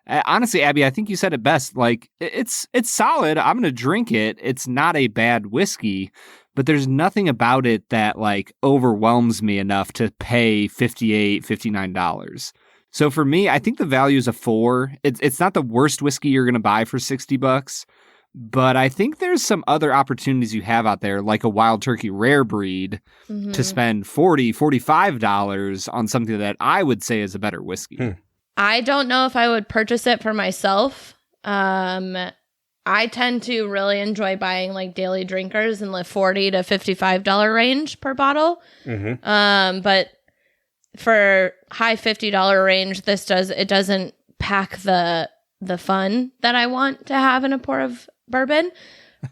honestly, Abby, I think you said it best. Like, it's solid. I'm going to drink it. It's not a bad whiskey, but there's nothing about it that, like, overwhelms me enough to pay $58, $59. So for me, I think the value is a 4. It's not the worst whiskey you're going to buy for $60. But I think there's some other opportunities you have out there, like a Wild Turkey Rare Breed, to spend $40, $45 on something that I would say is a better whiskey. I don't know if I would purchase it for myself. I tend to really enjoy buying like daily drinkers in the $40 to $55 range per bottle. But for high $50 range, it doesn't pack the fun that I want to have in a pour of bourbon.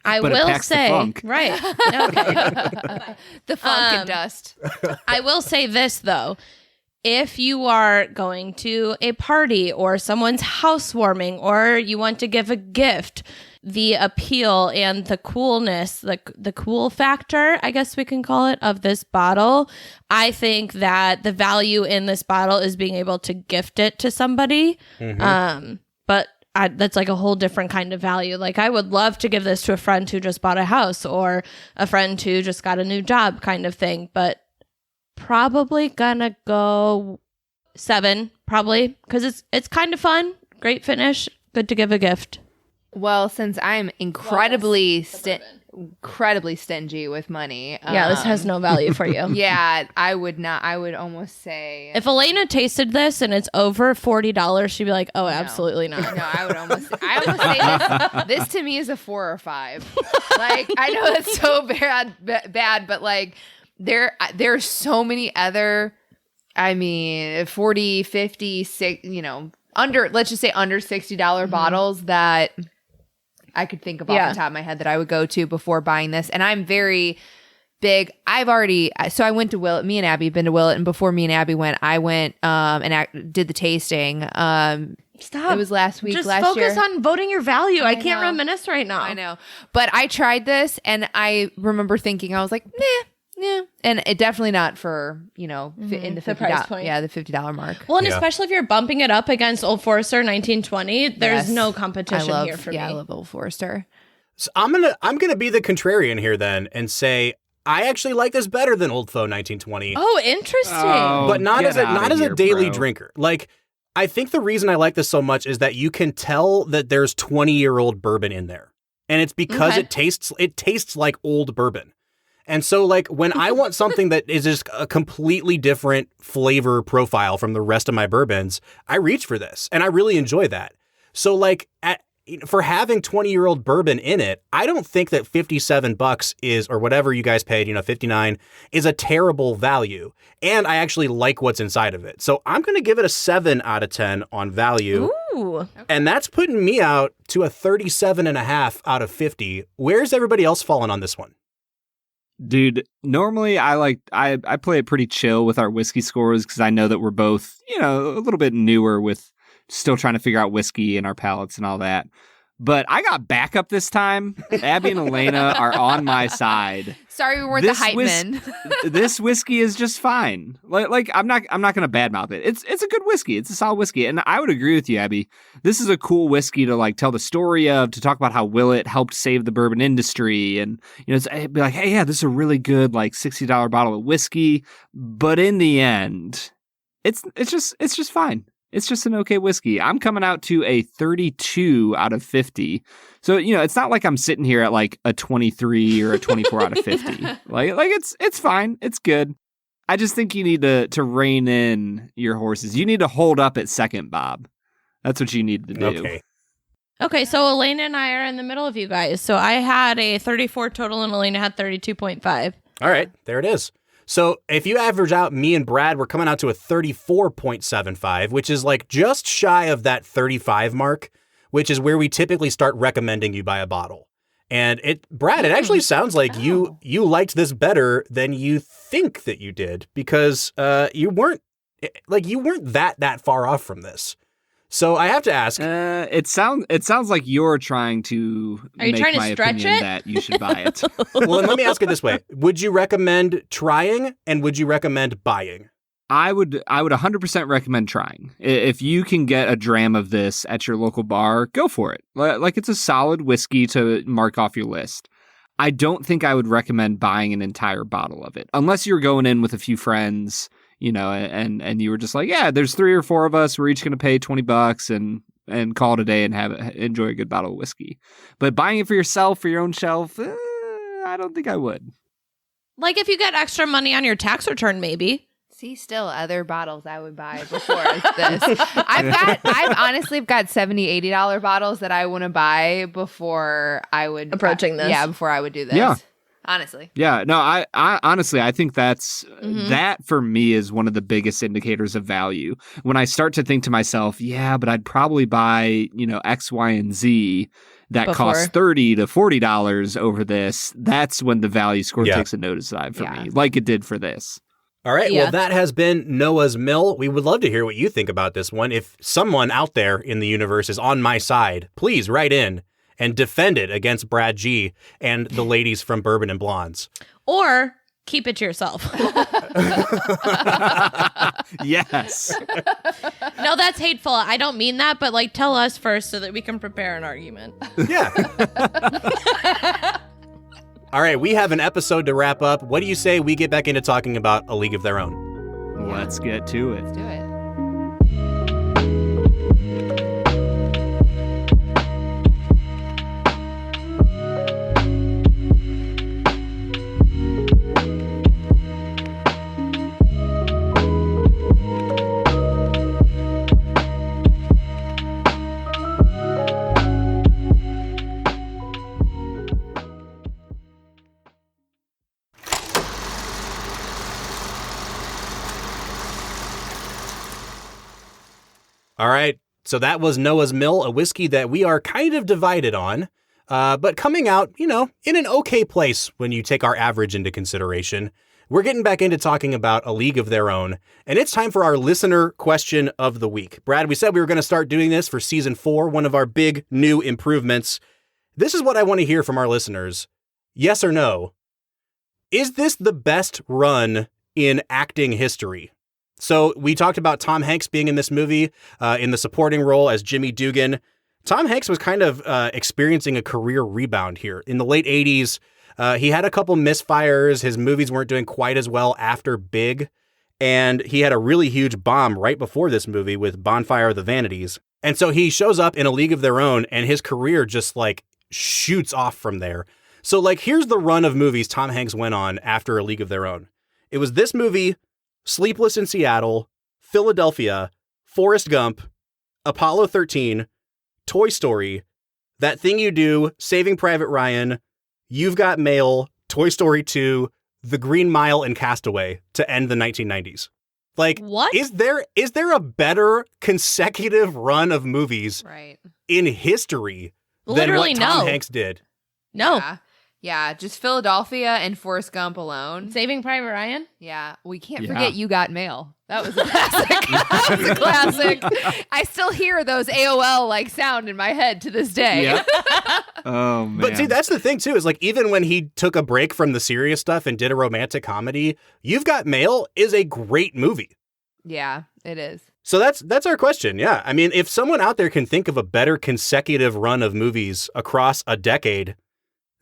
I but will it packs say, the funk. right? Okay. The funk and dust. I will say this though. If you are going to a party or someone's housewarming or you want to give a gift, the appeal and the coolness, the cool factor, I guess we can call it, of this bottle, I think that the value in this bottle is being able to gift it to somebody. But that's like a whole different kind of value. Like I would love to give this to a friend who just bought a house or a friend who just got a new job kind of thing. But probably gonna go 7, probably, because it's kind of fun, great finish, good to give a gift. Well, since I'm incredibly stingy with money, This has no value for you. Yeah, I would not. I would almost say if Elena tasted this and it's over $40, she'd be like, "Oh, absolutely not." No, I almost say this to me is a 4 or 5. Like I know that's so bad, but like there's so many other, 40, 50, 60, let's just say under $60 bottles that I could think of off the top of my head that I would go to before buying this. And I'm very big. So I went to Willett. Me and Abby have been to Willett, and before me and Abby went, I went and did the tasting. Stop. It was last week. Just last focus year. on voting your value. I can't know. reminisce right now. I know, but I tried this, and I remember thinking, I was like, nah, and it definitely not for in the The price $50 point. Yeah, the $50 mark. Well, and Yeah. especially if you're bumping it up against Old Forester 1920, there's Yes. no competition here for me. I love Old Forester. So I'm gonna be the contrarian here then and say I actually like this better than Old Foe 1920. Oh, interesting. But not get as a outta here, daily bro. drinker. Like, I think the reason I like this so much is that you can tell that there's 20-year-old bourbon in there, and it's because Okay. it tastes like old bourbon. And so, like, when I want something that is just a completely different flavor profile from the rest of my bourbons, I reach for this, and I really enjoy that. So, like, for having 20-year-old bourbon in it, I don't think that $57 is, or whatever you guys paid, $59, is a terrible value. And I actually like what's inside of it. So I'm going to give it a 7 out of 10 on value. Ooh. And that's putting me out to a 37.5 out of 50. Where's everybody else falling on this one? Dude, normally I play it pretty chill with our whiskey scores because I know that we're both, a little bit newer with still trying to figure out whiskey and our palates and all that. But I got backup this time. Abby and Elena are on my side. Sorry, we weren't the hype men. This whiskey is just fine. Like I'm not going to badmouth it. It's a good whiskey. It's a solid whiskey, and I would agree with you, Abby. This is a cool whiskey to like tell the story of, to talk about how Willett helped save the bourbon industry, and it'd be like, hey, yeah, this is a really good like $60 bottle of whiskey. But in the end, it's just fine. It's just an okay whiskey. I'm coming out to a 32 out of 50. So, it's not like I'm sitting here at like a 23 or a 24 out of 50. Like it's fine. It's good. I just think you need to rein in your horses. You need to hold up at second, Bob. That's what you need to do. Okay. Okay, so Elena and I are in the middle of you guys. So I had a 34 total and Elena had 32.5. All right. There it is. So if you average out me and Brad, we're coming out to a 34.75, which is like just shy of that 35 mark, which is where we typically start recommending you buy a bottle. And Brad, it actually sounds like you liked this better than you think that you did, because you weren't that far off from this. So I have to ask. It sounds like you're trying to Are you make trying to my stretch opinion it? that you should buy it. Well, then let me ask it this way. Would you recommend trying, and would you recommend buying? I would 100% recommend trying. If you can get a dram of this at your local bar, go for it. Like, it's a solid whiskey to mark off your list. I don't think I would recommend buying an entire bottle of it unless you're going in with a few friends, and you were just like, yeah, there's 3 or 4 of us. We're each going to pay $20 and call it a day and enjoy a good bottle of whiskey. But buying it for yourself, for your own shelf, I don't think I would. Like if you get extra money on your tax return, maybe. See, still other bottles I would buy before this. I've honestly got $70, $80 bottles that I want to buy before I would Approaching this. Yeah, before I would do this. Yeah. Honestly. Yeah, no, I honestly, I think that for me is one of the biggest indicators of value. When I start to think to myself, yeah, but I'd probably buy, X, Y, and Z that costs $30 to $40 over this. That's when the value score takes a nosedive for me, like it did for this. All right. Yeah. Well, that has been Noah's Mill. We would love to hear what you think about this one. If someone out there in the universe is on my side, please write in and defend it against Brad G and the ladies from Bourbon and Blondes. Or keep it to yourself. Yes. No, that's hateful. I don't mean that, but like tell us first so that we can prepare an argument. Yeah. All right. We have an episode to wrap up. What do you say we get back into talking about A League of Their Own? Let's get to it. Let's do it. All right. So that was Noah's Mill, a whiskey that we are kind of divided on. but coming out, in an okay place when you take our average into consideration. We're getting back into talking about A League of Their Own, and it's time for our listener question of the week. Brad, we said we were going to start doing this for season 4, one of our big new improvements. This is what I want to hear from our listeners. Yes or no? Is this the best run in acting history? So we talked about Tom Hanks being in this movie in the supporting role as Jimmy Dugan. Tom Hanks was kind of experiencing a career rebound here. In the late 80s, he had a couple misfires. His movies weren't doing quite as well after Big. And he had a really huge bomb right before this movie with Bonfire of the Vanities. And so he shows up in A League of Their Own, and his career just shoots off from there. So here's the run of movies Tom Hanks went on after A League of Their Own. It was this movie, Sleepless in Seattle, Philadelphia, Forrest Gump, Apollo 13, Toy Story, That Thing You Do, Saving Private Ryan, You've Got Mail, Toy Story 2, The Green Mile, and Castaway to end the 1990s. What? Is there a better consecutive run of movies in history Literally than what Tom Hanks did? No. Yeah, just Philadelphia and Forrest Gump alone. Saving Private Ryan? Yeah, we can't forget You Got Mail. That was a classic. That was a classic. I still hear those AOL sound in my head to this day. Yep. Oh, man. But see, that's the thing, too, is even when he took a break from the serious stuff and did a romantic comedy, You've Got Mail is a great movie. Yeah, it is. So that's our question. Yeah. I mean, if someone out there can think of a better consecutive run of movies across a decade,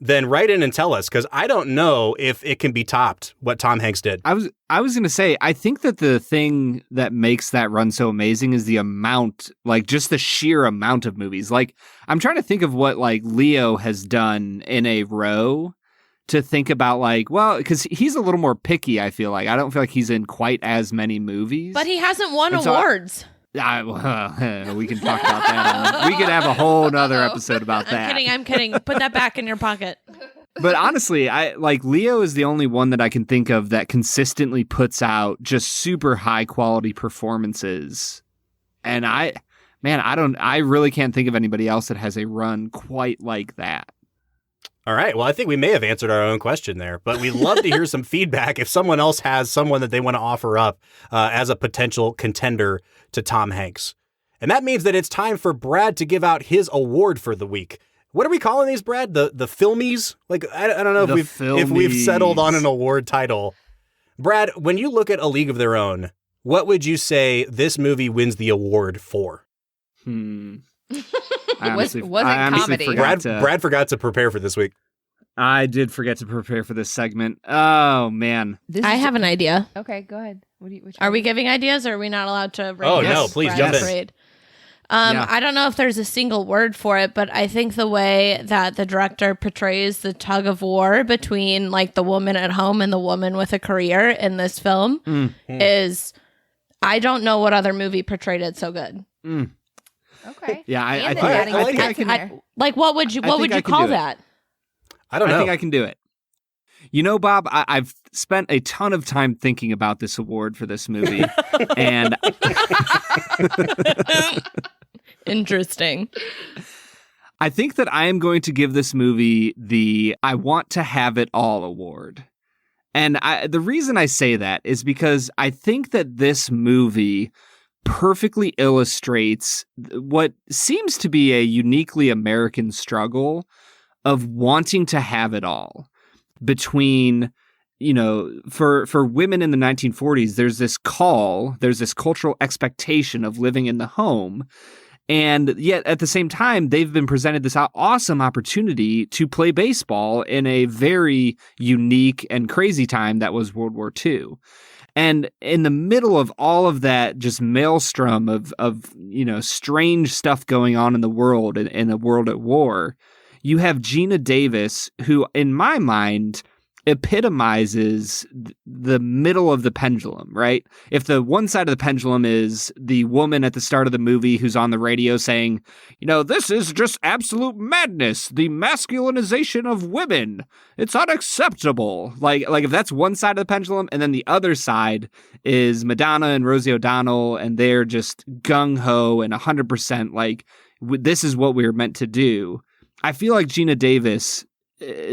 then write in and tell us, because I don't know if it can be topped what Tom Hanks did. I was going to say, I think that the thing that makes that run so amazing is the amount, just the sheer amount of movies. I'm trying to think of what Leo has done in a row to think about because he's a little more picky, I feel like. I don't feel like he's in quite as many movies. But he hasn't won awards. We can talk about that. We could have a whole nother episode about that. I'm kidding. Put that back in your pocket. But honestly, Leo is the only one that I can think of that consistently puts out just super high quality performances. And I really can't think of anybody else that has a run quite like that. All right. Well, I think we may have answered our own question there, but we'd love to hear some feedback if someone else has someone that they want to offer up as a potential contender to Tom Hanks. And that means that it's time for Brad to give out his award for the week. What are we calling these, Brad? The Filmies? I don't know if we've settled on an award title. Brad, when you look at A League of Their Own, what would you say this movie wins the award for? I honestly comedy. Brad forgot to prepare for this week. I did forget to prepare for this segment. Oh, man. I have an idea. Okay, go ahead. Are we giving ideas, or are we not allowed to rate? Oh, no, please jump in. I don't know if there's a single word for it, but I think the way that the director portrays the tug of war between the woman at home and the woman with a career in this film is, I don't know what other movie portrayed it so good. Okay. Yeah, I think I can. What would you call that? I don't know. I think I can do it. Bob, I've spent a ton of time thinking about this award for this movie, and interesting. I think that I am going to give this movie the I Want to Have It All award. And the reason I say that is because I think that this movie perfectly illustrates what seems to be a uniquely American struggle of wanting to have it all. Between, for women in the 1940s, there's this cultural expectation of living in the home. And yet at the same time, they've been presented this awesome opportunity to play baseball in a very unique and crazy time that was World War II. And in the middle of all of that just maelstrom of strange stuff going on in the world, in a world at war, you have Geena Davis, who, in my mind, epitomizes the middle of the pendulum, right? If the one side of the pendulum is the woman at the start of the movie who's on the radio saying, this is just absolute madness, the masculinization of women, it's unacceptable. If that's one side of the pendulum, and then the other side is Madonna and Rosie O'Donnell, and they're just gung-ho and 100% this is what we were meant to do. I feel like Gina Davis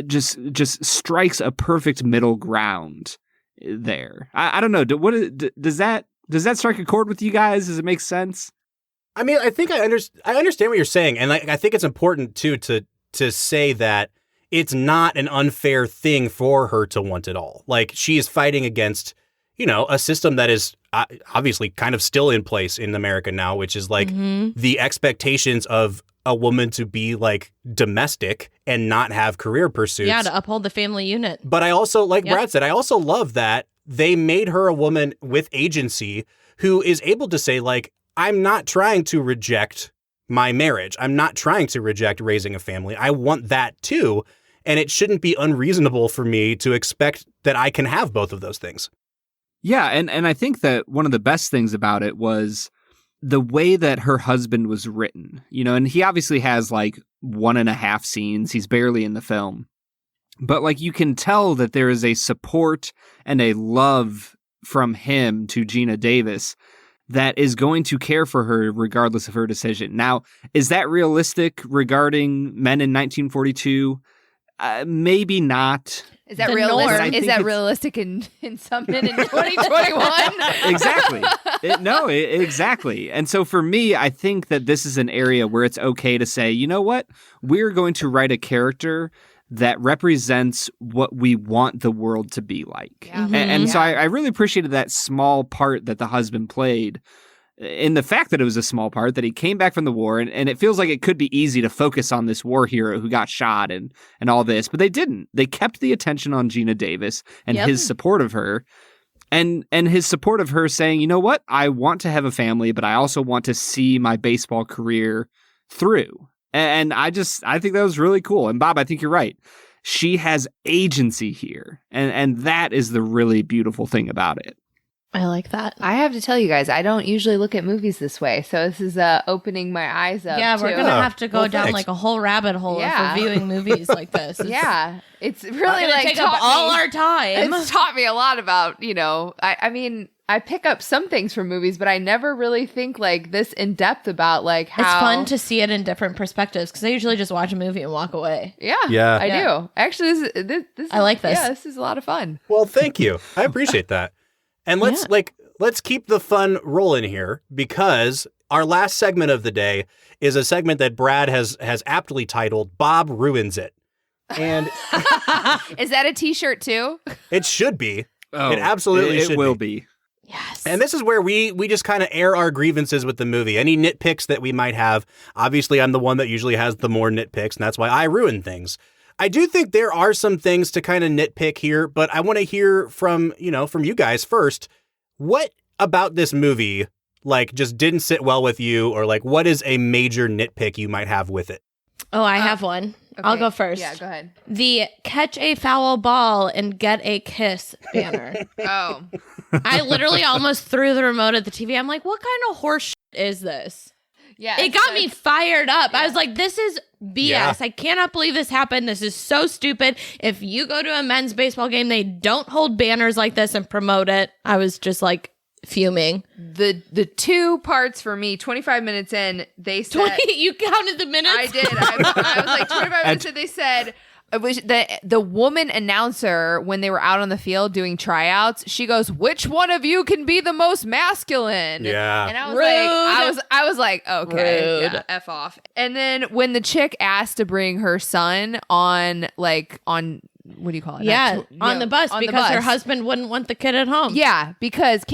just strikes a perfect middle ground there. I don't know. Does that strike a chord with you guys? Does it make sense? I mean, I think I understand what you're saying, and I think it's important too to say that it's not an unfair thing for her to want it all. Like, she is fighting against, a system that is obviously kind of still in place in America now, which is like the expectations of a woman to be like domestic and not have career pursuits. Yeah, to uphold the family unit. But I also, like Brad said, I also love that they made her a woman with agency who is able to say, like, I'm not trying to reject my marriage. I'm not trying to reject raising a family. I want that too. And it shouldn't be unreasonable for me to expect that I can have both of those things. Yeah, and I think that one of the best things about it was the way that her husband was written, and he obviously has like 1.5 scenes. He's barely in the film. But like, you can tell that there is a support and a love from him to Gina Davis that is going to care for her regardless of her decision. Now, is that realistic regarding men in 1942? Maybe not. Is that The realistic? norm. Is that realistic in some men in 2021? Exactly. Exactly. And so for me, I think that this is an area where it's okay to say, you know what? We're going to write a character that represents what we want the world to be like. Yeah. And so I really appreciated that small part that the husband played, in the fact that it was a small part, that he came back from the war, and it feels like it could be easy to focus on this war hero who got shot and all this, but they didn't. They kept the attention on Gina Davis and his support of her, and his support of her saying, you know what, I want to have a family, but I also want to see my baseball career through. And I think that was really cool. And Bob, I think you're right. She has agency here, and that is the really beautiful thing about it. I like that. I have to tell you guys, I don't usually look at movies this way, so this is opening my eyes up. Yeah, we're to- going to have to go down thanks. like a whole rabbit hole of reviewing movies like this. It's really gonna like take up all our time. It's taught me a lot about, I mean, I pick up some things from movies, but I never really think like this in depth about like how It's fun to see it in different perspectives because I usually just watch a movie and walk away. Yeah. I do. Actually, this I like this. Yeah, this is a lot of fun. Well, thank you. I appreciate that. And let's keep the fun rolling here, because our last segment of the day is a segment that Brad has aptly titled "Bob Ruins It," and Is that a T-shirt too? it should be. Oh, it absolutely it should will be. Yes. And this is where we just kind of air our grievances with the movie. Any nitpicks that we might have. Obviously, I'm the one that usually has the more nitpicks, and that's why I ruin things. I do think there are some things to kind of nitpick here, but I want to hear from you guys first. What about this movie, like, just didn't sit well with you, or like, what is a major nitpick you might have with it? Oh, I have one. I'll go first. Yeah, go ahead. The catch a foul ball and get a kiss banner. Oh, I literally almost threw the remote at the TV. I'm like, what kind of horse shit is this? yeah. It got me fired up. I Yeah. was like, this is BS. Yeah. I cannot believe this happened. This is so stupid. If you go to a men's baseball game, they don't hold banners like this and promote it. I was just like fuming. The two parts for me. 25 minutes in, they said You counted the minutes? I did. I was like 25 minutes in. They said. It was the woman announcer when they were out on the field doing tryouts. She goes, "Which one of you can be the most masculine?" Yeah. and I was Rude. like, I was like, okay, Rude. yeah, f off. And then when the chick asked to bring her son on what do you call it? Yeah, on the bus on the because her bus. husband wouldn't want the kid at home. Yeah, because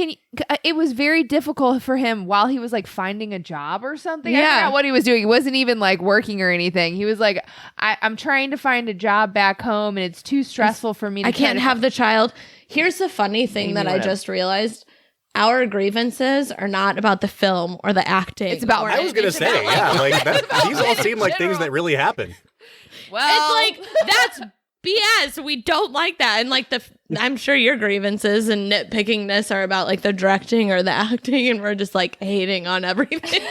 it was very difficult for him while he was like finding a job or something. I Yeah. forgot what he was doing. He wasn't even like working or anything. He was like, I'm trying to find a job back home and it's too stressful for me to I can't try to have the child. Here's the funny thing that I would've. just realized. Our grievances are not about the film or the acting. It's about- or I was going to it's say, about, like, yeah, like that, these all seem like things general. that really happen. Well, It's like, that's BS. We don't like that. And like I'm sure your grievances and nitpickingness are about like the directing or the acting, and we're just like hating on everything.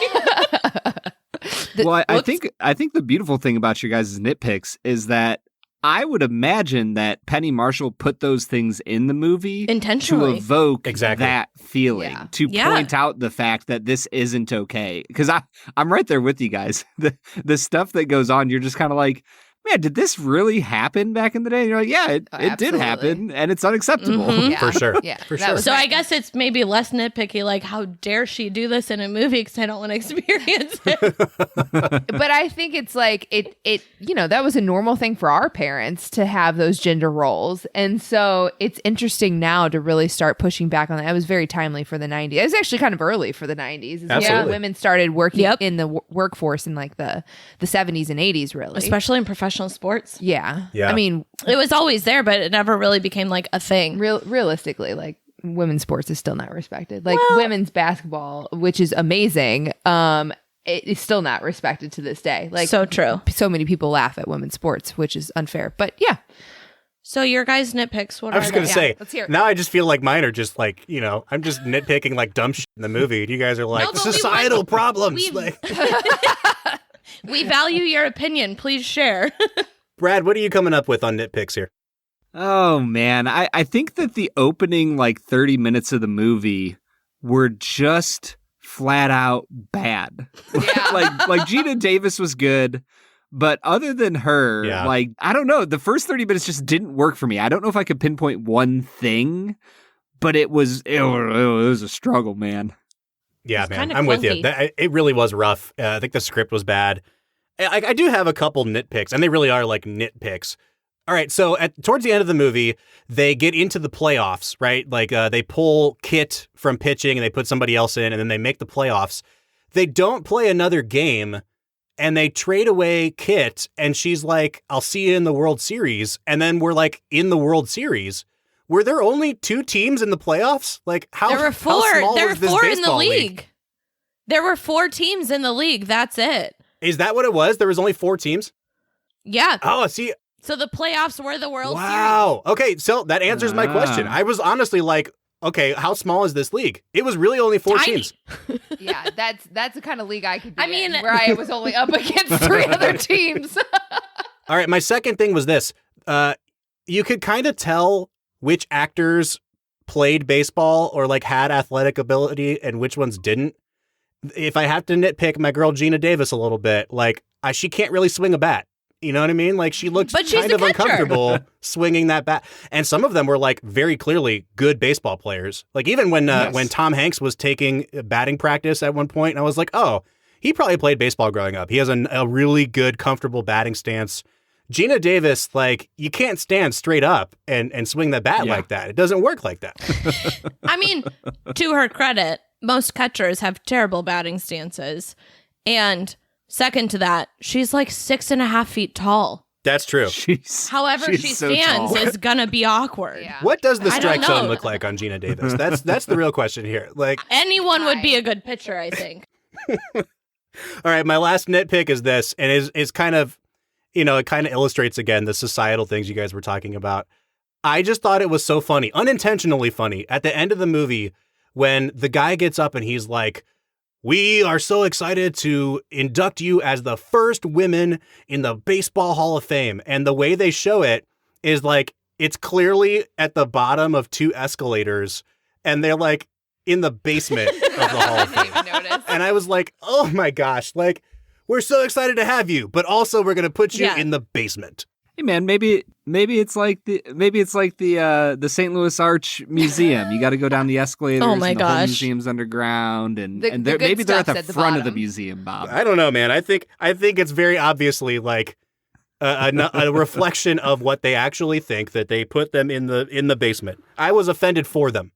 Well, I think the beautiful thing about your guys' nitpicks is that I would imagine that Penny Marshall put those things in the movie to Intentionally. evoke Exactly. that feeling, Yeah. to Yeah. point out the fact that this isn't okay. Because I'm right there with you guys. The stuff that goes on, you're just kind of like, man, did this really happen back in the day? And you're like, yeah, it did Absolutely. happen, and it's unacceptable. Mhm. Yeah. For sure. Yeah. For that sure. was So my- I guess it's maybe less nitpicky, like, how dare she do this in a movie because I don't want to experience it. But I think it's like it that was a normal thing for our parents to have those gender roles. And so it's interesting now to really start pushing back on that. It was very timely for the 90s. It was actually kind of early for the 90s. It's when Absolutely. women started working Yep. in the workforce in like the 70s and 80s, really. Especially in professional sports. Yeah. Yeah. I mean, It was always there, but it never really became like a thing. realistically, like women's sports is still not respected. Like Well- women's basketball, which is amazing, it is still not respected to this day. Like So true. so many people laugh at women's sports, which is unfair. But yeah, So your guys' nitpicks, what I was are just going they? to say, let's hear it. now I just feel like mine are just like, I'm just nitpicking like dumb shit in the movie. And you guys are like, No, but we societal want- problems. we- Like, We value your opinion. Please share. Brad, what are you coming up with on nitpicks here? Oh man, I think that the opening like 30 minutes of the movie were just flat out bad. Yeah. like Gina Davis was good, but other than her, Yeah. like I don't know, the first 30 minutes just didn't work for me. I don't know if I could pinpoint one thing, but it was a struggle, man. Yeah, It's man, kinda I'm with you. clunky. It really was rough. I think the script was bad. I do have a couple nitpicks, and they really are like nitpicks. All right, so towards the end of the movie, they get into the playoffs, right? Like they pull Kit from pitching and they put somebody else in, and then they make the playoffs. They don't play another game, and they trade away Kit, and she's like, "I'll see you in the World Series," and then we're like in the World Series. Were there only 2 teams in the playoffs? Like how There were how 4. small There were was this 4 in the baseball league. There were 4 teams in the league. That's it. Is that what it was? There was only 4 teams? Yeah. Oh, see. So the playoffs were the World Wow. Okay, so that answers my question. I was honestly like, okay, how small is this league? It was really only 4 Tiny. teams. Yeah, that's the kind of league I could be I mean- in, where I was only up against 3 other teams. All right, my second thing was this. You could kind of tell which actors played baseball or like had athletic ability and which ones didn't. If I have to nitpick my girl Gina Davis a little bit, like she can't really swing a bat. You know what I mean? Like she looked But she's kind the of catcher. uncomfortable swinging that bat. And some of them were like very clearly good baseball players. Like even when Tom Hanks was taking batting practice at one point, and I was like, oh, he probably played baseball growing up. He has a really good, comfortable batting stance. Gina Davis, like you can't stand straight up and swing that bat like that. It doesn't work like that. I mean, to her credit, most catchers have terrible batting stances. And second to that, she's like 6.5 feet tall. That's true. However she's she so stands tall. is gonna be awkward. Yeah. What does the I don't strike zone know. look like on Gina Davis? That's the real question here. Like, Anyone would be a good pitcher, I think. all right, my last nitpick is this, and is kind of, it kind of illustrates again the societal things you guys were talking about. I just thought it was so funny, unintentionally funny, at the end of the movie when the guy gets up and he's like, "We are so excited to induct you as the first women in the Baseball Hall of Fame." And the way they show it is like, it's clearly at the bottom of 2 escalators, and they're like in the basement of the Hall of I Fame. didn't even notice. And I was like, oh my gosh, like, we're so excited to have you, but also we're going to put you Yeah. in the basement. Hey man, maybe it's like the St. Louis Arch Museum. You got to go down the escalators. Oh my and the whole gosh. museum's underground, and The they're, good maybe they're at the stuff's at the front of the bottom. museum, Bob. I don't know, man. I think it's very obviously like a reflection of what they actually think, that they put them in the basement. I was offended for them.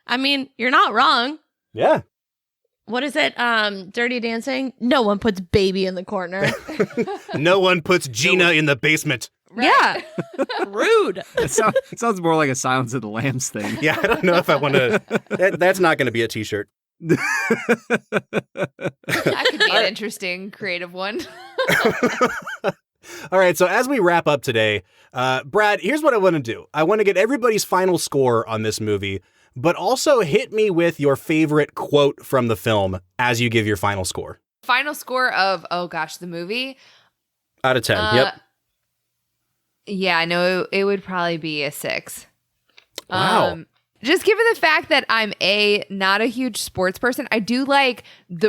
I mean, you're not wrong. Yeah. What is it? Dirty Dancing? No one puts baby in the corner. No one puts Gina in the basement. Yeah. Rude. It sounds more like a Silence of the Lambs thing. Yeah, I don't know if I want to. That's not going to be a t-shirt. That could be an interesting creative one. All right, so as we wrap up today, Brad, here's what I want to do. I want to get everybody's final score on this movie, but also hit me with your favorite quote from the film as you give your final score. Final score of, oh gosh, the movie. Out of 10. Yep. Yeah, no, it would probably be a 6. Wow. Just given the fact that I'm not a huge sports person, I do like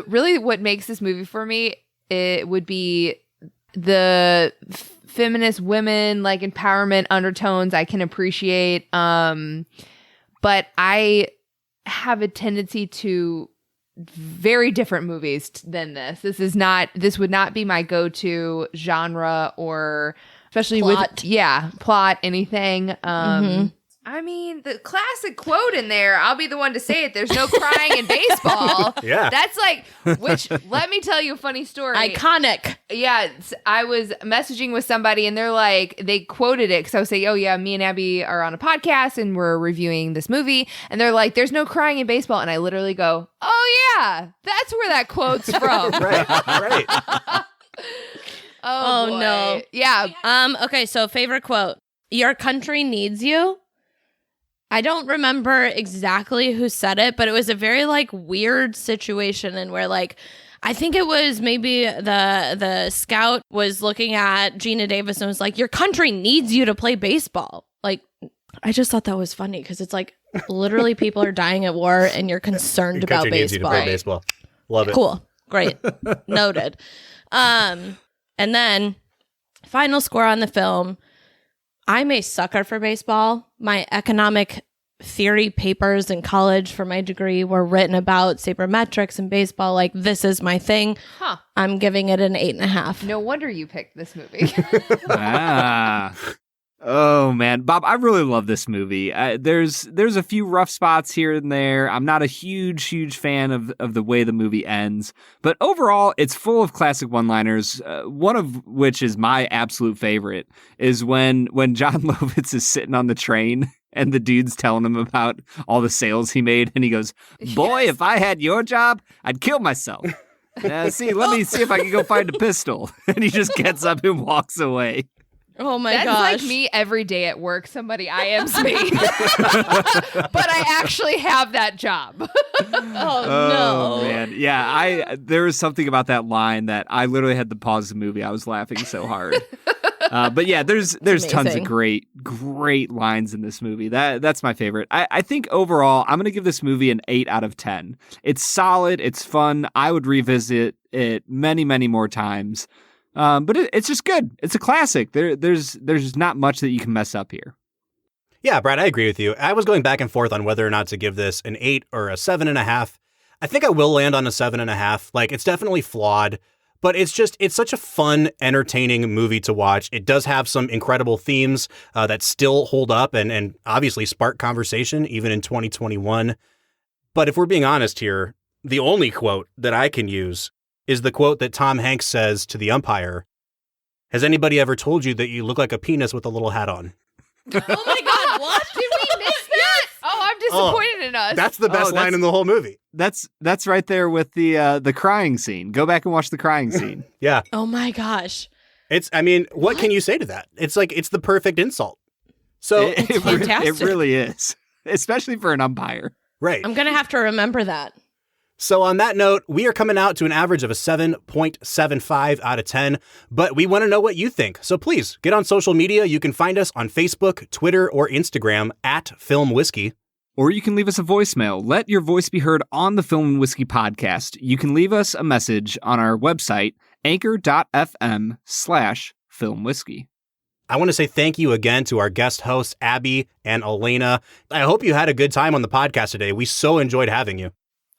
really what makes this movie for me. It would be the feminist women, like empowerment undertones I can appreciate. But I have a tendency to very different movies than this. This would not be my go-to genre, or especially Plot. with plot, anything. I mean, the classic quote in there, I'll be the one to say it, there's no crying in baseball. Yeah. That's let me tell you a funny story. Iconic. Yeah, I was messaging with somebody and they're like, they quoted it because I was saying, oh yeah, me and Abby are on a podcast and we're reviewing this movie. And they're like, there's no crying in baseball. And I literally go, oh yeah, that's where that quote's from. Right. Oh, boy. no. Yeah. Okay, so favorite quote. Your country needs you. I don't remember exactly who said it, but it was a very weird situation, and where I think it was maybe the scout was looking at Gina Davis and was like, your country needs you to play baseball. I just thought that was funny because it's literally people are dying at war and you're concerned about Country needs you to baseball. play baseball. Love it. Cool. Great. Noted. And then final score on the film. I'm a sucker for baseball. My economic theory papers in college for my degree were written about sabermetrics and baseball. This is my thing. Huh. I'm giving it an 8.5. No wonder you picked this movie. Oh man, Bob, I really love this movie. There's a few rough spots here and there. I'm not a huge fan of the way the movie ends, but overall, it's full of classic one-liners. One of which is my absolute favorite is when John Lovitz is sitting on the train and the dude's telling him about all the sales he made, and he goes, "Boy, if I had your job, I'd kill myself. Let me see if I can go find a pistol." And he just gets up and walks away. Oh my That's gosh. like me every day at work. Somebody IMs me. But I actually have that job. Oh no. Man. Yeah, there was something about that line that I literally had to pause the movie. I was laughing so hard. But yeah, there's tons of great lines in this movie. That's my favorite. I think overall, I'm going to give this movie an 8 out of 10. It's solid. It's fun. I would revisit it many, many more times. But it's just good. It's a classic. There's not much that you can mess up here. Yeah, Brad, I agree with you. I was going back and forth on whether or not to give this an 8 or a 7.5. I think I will land on a 7.5. It's definitely flawed, but it's such a fun, entertaining movie to watch. It does have some incredible themes that still hold up and obviously spark conversation even in 2021. But if we're being honest here, the only quote that I can use is the quote that Tom Hanks says to the umpire. Has anybody ever told you that you look like a penis with a little hat on? Oh my God, what? Did we miss that? Oh, I'm disappointed in us. That's the best line in the whole movie. That's right there with the crying scene. Go back and watch the crying scene. Yeah. Oh my gosh. What can you say to that? It's the perfect insult. So It fantastic. really is, especially for an umpire. Right. I'm going to have to remember that. So on that note, we are coming out to an average of a 7.75 out of 10, but we want to know what you think. So please get on social media. You can find us on Facebook, Twitter, or Instagram at Film Whiskey. Or you can leave us a voicemail. Let your voice be heard on the Film and Whiskey podcast. You can leave us a message on our website, anchor.fm/filmwhiskey. I want to say thank you again to our guest hosts, Abby and Elena. I hope you had a good time on the podcast today. We so enjoyed having you.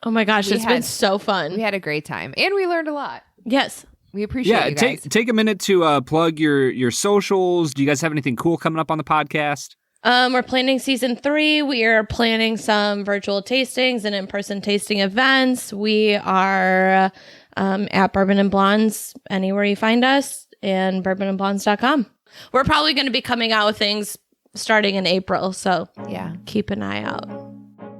Oh my gosh, it's been so fun. We had a great time. And we learned a lot. Yes. We appreciate you guys. Take a minute to plug your socials. Do you guys have anything cool coming up on the podcast? We're planning season 3. We are planning some virtual tastings and in-person tasting events. We are at Bourbon and Blondes anywhere you find us, and bourbonandblondes.com. We're probably going to be coming out with things starting in April, so Yeah. keep an eye out.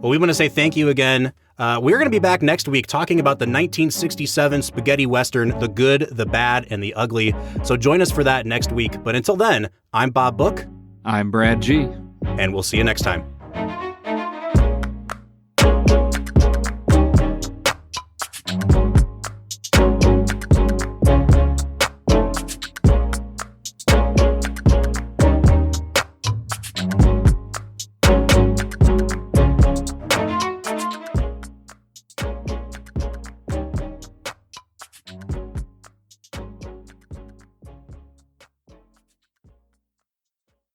Well, we want to say thank you again. We're going to be back next week talking about the 1967 spaghetti western, The Good, the Bad, and the Ugly. So join us for that next week. But until then, I'm Bob Book. I'm Brad G. And we'll see you next time.